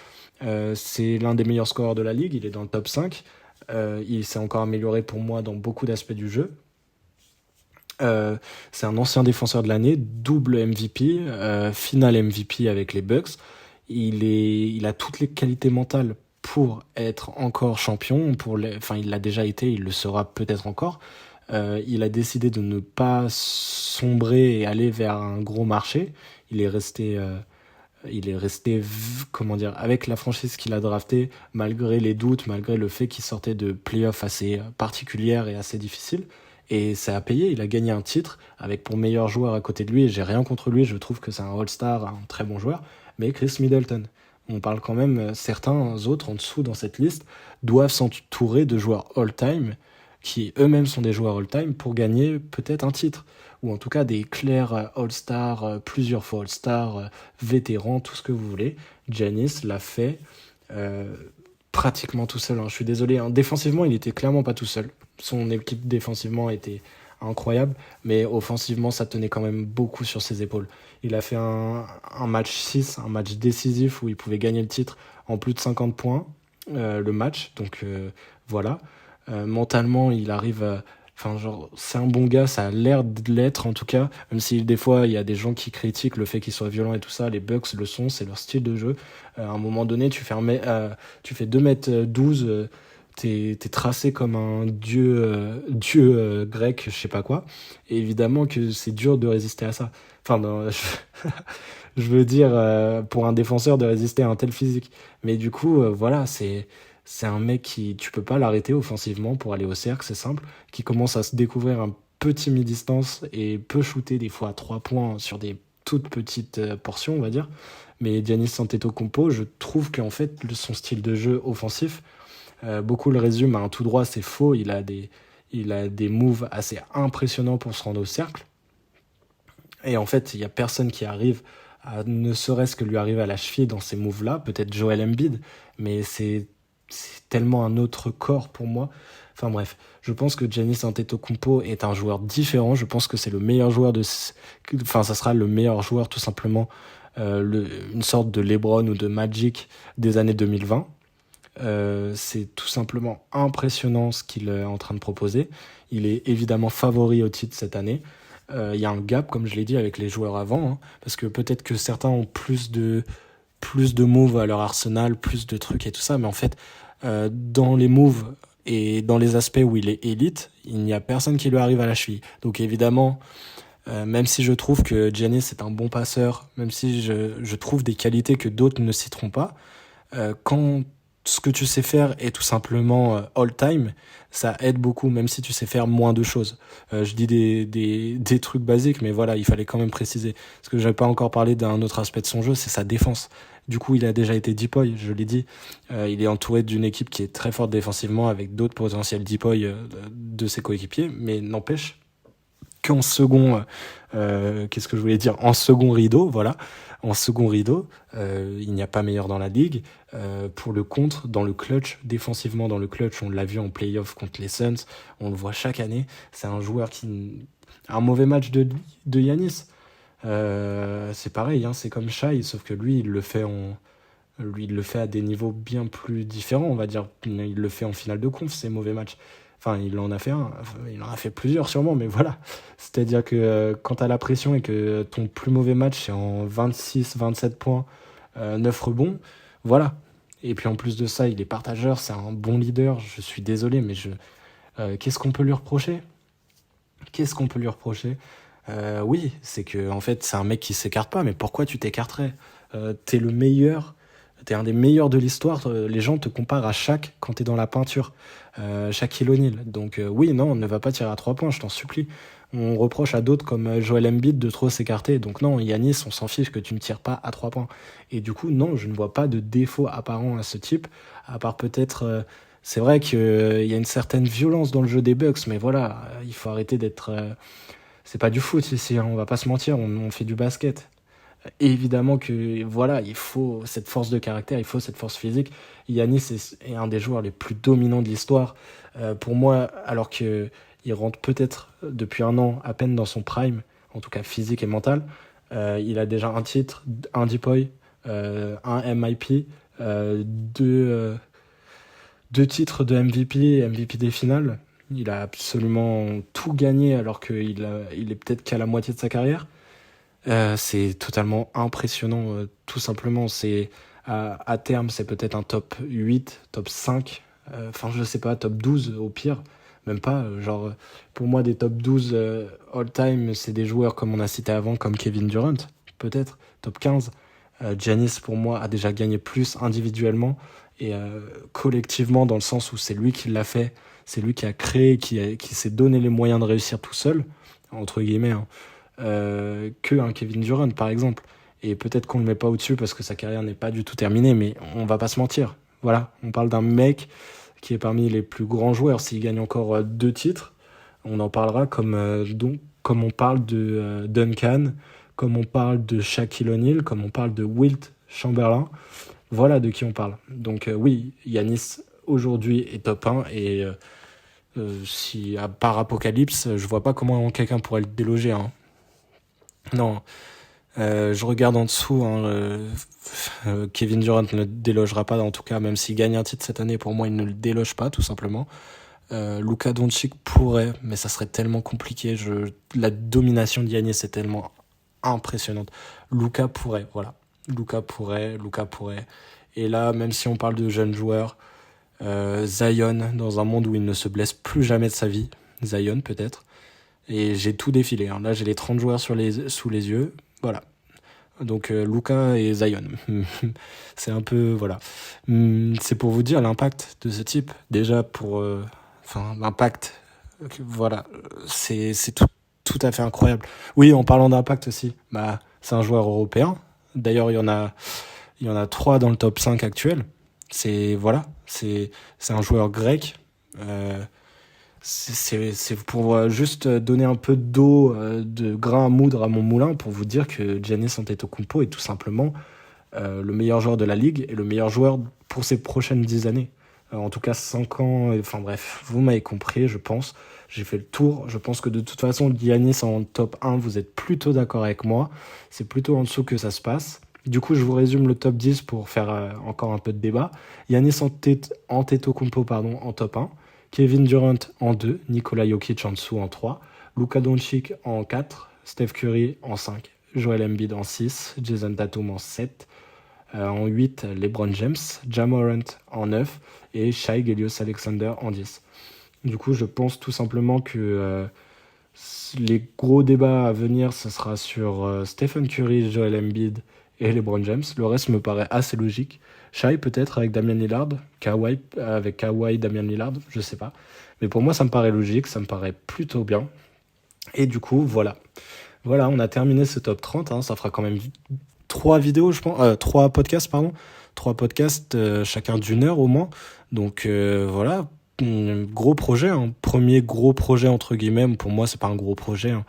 C'est l'un des meilleurs scoreurs de la ligue, il est dans le top 5, il s'est encore amélioré pour moi dans beaucoup d'aspects du jeu. C'est un ancien défenseur de l'année, double MVP, finale MVP avec les Bucks. Il a toutes les qualités mentales pour être encore champion, il l'a déjà été, il le sera peut-être encore. Il a décidé de ne pas sombrer et aller vers un gros marché. Il est resté, comment dire, avec la franchise qu'il a draftée, malgré les doutes, malgré le fait qu'il sortait de playoffs assez particulières et assez difficiles. Et ça a payé, il a gagné un titre avec pour meilleur joueur à côté de lui, et j'ai rien contre lui, je trouve que c'est un All-Star, un très bon joueur, mais Chris Middleton. On parle quand même, certains autres en dessous dans cette liste doivent s'entourer de joueurs all-time qui eux-mêmes sont des joueurs all-time pour gagner peut-être un titre, ou en tout cas des clairs all-stars, plusieurs fois all-stars, vétérans, tout ce que vous voulez. Giannis l'a fait pratiquement tout seul, hein. Je suis désolé, hein. Défensivement il était clairement pas tout seul, son équipe défensivement était incroyable, mais offensivement ça tenait quand même beaucoup sur ses épaules. Il a fait un match 6, un match décisif où il pouvait gagner le titre en plus de 50 points le match, donc voilà. Mentalement il arrive c'est un bon gars, ça a l'air de l'être en tout cas, même si des fois il y a des gens qui critiquent le fait qu'il soit violent et tout ça. Les Bucks le sont, c'est leur style de jeu. À un moment donné tu fais 2m12, t'es tracé comme un dieu grec, je sais pas quoi, et évidemment que c'est dur de résister à ça. Je veux dire, pour un défenseur de résister à un tel physique, mais du coup voilà, c'est un mec qui, tu peux pas l'arrêter offensivement pour aller au cercle, c'est simple, qui commence à se découvrir un petit mi-distance et peut shooter des fois à 3 points sur des toutes petites portions, on va dire. Mais Giannis Antetokounmpo, je trouve qu'en fait, son style de jeu offensif, beaucoup le résument à un tout droit, c'est faux. Il a Il a des moves assez impressionnants pour se rendre au cercle. Et en fait, il y a personne qui arrive à ne serait-ce que lui arriver à la cheville dans ces moves-là. Peut-être Joel Embiid, mais c'est tellement un autre corps pour moi. Enfin bref, je pense que Giannis Antetokounmpo est un joueur différent. Je pense que c'est le meilleur joueur ça sera le meilleur joueur tout simplement, une sorte de LeBron ou de Magic des années 2020. C'est tout simplement impressionnant ce qu'il est en train de proposer. Il est évidemment favori au titre cette année. Il y a un gap, comme je l'ai dit, avec les joueurs avant, hein, parce que peut-être que certains ont plus de moves à leur arsenal, plus de trucs et tout ça, mais en fait, dans les moves et dans les aspects où il est élite, il n'y a personne qui lui arrive à la cheville. Donc évidemment, même si je trouve que Giannis est un bon passeur, même si je trouve des qualités que d'autres ne citeront pas, quand ce que tu sais faire est tout simplement all-time, ça aide beaucoup, même si tu sais faire moins de choses. Je dis des trucs basiques, mais voilà, il fallait quand même préciser. Parce que j'avais pas encore parlé d'un autre aspect de son jeu, c'est sa défense. Du coup, il a déjà été depoy, je l'ai dit. Il est entouré d'une équipe qui est très forte défensivement, avec d'autres potentiels depoy de ses coéquipiers, mais n'empêche qu'en second, qu'est-ce que je voulais dire, en second rideau, voilà, en second rideau, il n'y a pas meilleur dans la ligue. Pour le contre, dans le clutch, défensivement dans le clutch, on l'a vu en play-off contre les Suns, on le voit chaque année, c'est un joueur qui... Un mauvais match de Giannis, c'est pareil, hein, c'est comme Shai, sauf que lui, il le fait à des niveaux bien plus différents, on va dire. Il le fait en finale de conf, ces mauvais matchs. Enfin, il en a fait un, il en a fait plusieurs sûrement, mais voilà. C'est-à-dire que quand t'as la pression et que ton plus mauvais match c'est en 26, 27 points, 9 rebonds, voilà. Et puis en plus de ça, il est partageur, c'est un bon leader. Je suis désolé, mais qu'est-ce qu'on peut lui reprocher? Qu'est-ce qu'on peut lui reprocher? Oui, c'est que en fait, c'est un mec qui s'écarte pas, mais pourquoi tu t'écarterais? T'es le meilleur. T'es un des meilleurs de l'histoire. Les gens te comparent à Shaq quand t'es dans la peinture. Shaquille O'Neal. Donc oui, non, on ne va pas tirer à 3 points, je t'en supplie. On reproche à d'autres comme Joel Embiid de trop s'écarter. Donc non, Yanis, on s'en fiche que tu ne tires pas à 3 points. Et du coup, non, je ne vois pas de défaut apparent à ce type. À part peut-être... c'est vrai qu'il y a une certaine violence dans le jeu des Bucks, mais voilà, il faut arrêter d'être... c'est pas du foot ici, hein, on va pas se mentir, on fait du basket. Évidemment que voilà, il faut cette force de caractère, il faut cette force physique. Yanis est un des joueurs les plus dominants de l'histoire. Pour moi, alors qu'il rentre peut-être depuis un an à peine dans son prime, en tout cas physique et mental, il a déjà un titre, un DPOY, un MIP, deux titres de MVP, MVP des finales. Il a absolument tout gagné alors qu'il est peut-être qu'à la moitié de sa carrière. C'est totalement impressionnant, tout simplement. À terme, c'est peut-être un top 8, top 5, enfin je sais pas, top 12 au pire, même pas. Genre, pour moi, des top 12 all-time, c'est des joueurs comme on a cité avant, comme Kevin Durant, peut-être, top 15. Giannis, pour moi, a déjà gagné plus individuellement et collectivement, dans le sens où c'est lui qui l'a fait, c'est lui qui a créé, qui s'est donné les moyens de réussir tout seul, entre guillemets, hein. Que un Kevin Durant par exemple, et peut-être qu'on le met pas au-dessus parce que sa carrière n'est pas du tout terminée, mais on va pas se mentir, voilà, on parle d'un mec qui est parmi les plus grands joueurs. S'il gagne encore 2 titres, on en parlera comme on parle de Duncan, comme on parle de Shaquille O'Neal, comme on parle de Wilt Chamberlain, voilà de qui on parle. Donc oui, Yanis aujourd'hui est top 1 et si à part Apocalypse, je vois pas comment quelqu'un pourrait le déloger, hein. Non, je regarde en dessous, hein, Kevin Durant ne le délogera pas, en tout cas, même s'il gagne un titre cette année, pour moi, il ne le déloge pas, tout simplement. Luka Doncic pourrait, mais ça serait tellement compliqué. La domination de Giannis est tellement impressionnante. Luka pourrait, voilà. Luka pourrait. Et là, même si on parle de jeunes joueurs, Zion, dans un monde où il ne se blesse plus jamais de sa vie, Zion peut-être. Et j'ai tout défilé, hein. Là, j'ai les 30 joueurs sous les yeux. Voilà. Donc, Luka et Zion. C'est un peu... Voilà. C'est pour vous dire l'impact de ce type. Déjà, l'impact... Voilà. C'est tout à fait incroyable. Oui, en parlant d'impact aussi, c'est un joueur européen. D'ailleurs, il y en a 3 dans le top 5 actuel. C'est un joueur grec. C'est pour juste donner un peu d'eau, de grain à moudre à mon moulin pour vous dire que Giannis Antetokounmpo est tout simplement le meilleur joueur de la ligue et le meilleur joueur pour ces prochaines 10 années. En tout cas 5 ans, enfin bref, vous m'avez compris, je pense. J'ai fait le tour. Je pense que de toute façon, Giannis en top 1, vous êtes plutôt d'accord avec moi. C'est plutôt en dessous que ça se passe. Du coup, je vous résume le top 10 pour faire encore un peu de débat. Giannis Antetokounmpo en top 1. Kevin Durant en 2. Nikola Jokic en dessous en 3. Luka Doncic en 4. Steph Curry en 5. Joel Embiid en 6. Jason Tatum en 7. En 8, LeBron James. Ja Morant en 9. Et Shai Gilgeous-Alexander en 10. Du coup, je pense tout simplement que les gros débats à venir, ce sera sur Stephen Curry, Joel Embiid et LeBron James. Le reste me paraît assez logique. Shai peut-être avec Damian Lillard, Kawhi avec Kawhi, Damian Lillard, je sais pas. Mais pour moi, ça me paraît logique, ça me paraît plutôt bien. Et du coup, voilà. Voilà, on a terminé ce top 30. Hein. Ça fera quand même 3 vidéos, je pense. 3 podcasts, pardon. 3 podcasts, chacun d'1 heure au moins. Donc voilà. Gros projet, hein. Premier gros projet entre guillemets. Pour moi, c'est pas un gros projet. Hein.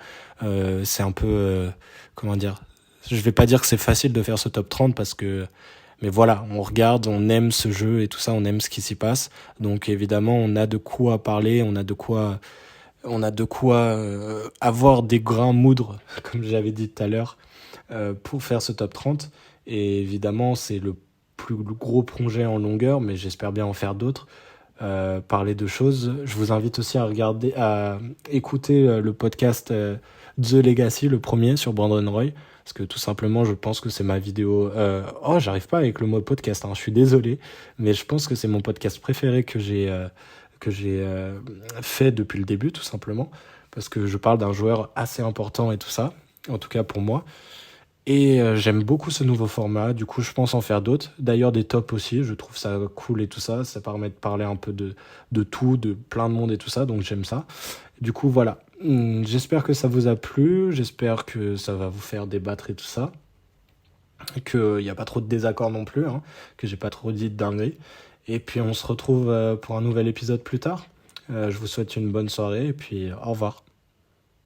C'est un peu, comment dire. Je vais pas dire que c'est facile de faire ce top 30 parce que, mais voilà, on regarde, on aime ce jeu et tout ça, on aime ce qui s'y passe. Donc évidemment, on a de quoi parler, on a de quoi avoir des grains moudre, comme j'avais dit tout à l'heure, pour faire ce top 30. Et évidemment, c'est le plus gros projet en longueur, mais j'espère bien en faire d'autres. Parler de choses. Je vous invite aussi à écouter le podcast The Legacy, le premier sur Brandon Roy, parce que tout simplement, je pense que c'est ma vidéo. J'arrive pas avec le mot podcast, hein, je suis désolé, mais je pense que c'est mon podcast préféré que j'ai fait depuis le début, tout simplement, parce que je parle d'un joueur assez important et tout ça, en tout cas pour moi. Et j'aime beaucoup ce nouveau format, du coup je pense en faire d'autres. D'ailleurs des tops aussi, je trouve ça cool et tout ça, ça permet de parler un peu de tout, de plein de monde et tout ça, donc j'aime ça. Du coup voilà, j'espère que ça vous a plu, j'espère que ça va vous faire débattre et tout ça, qu'il n'y a pas trop de désaccords non plus, hein, que j'ai pas trop dit de dingueries. Et puis on se retrouve pour un nouvel épisode plus tard. Je vous souhaite une bonne soirée et puis au revoir.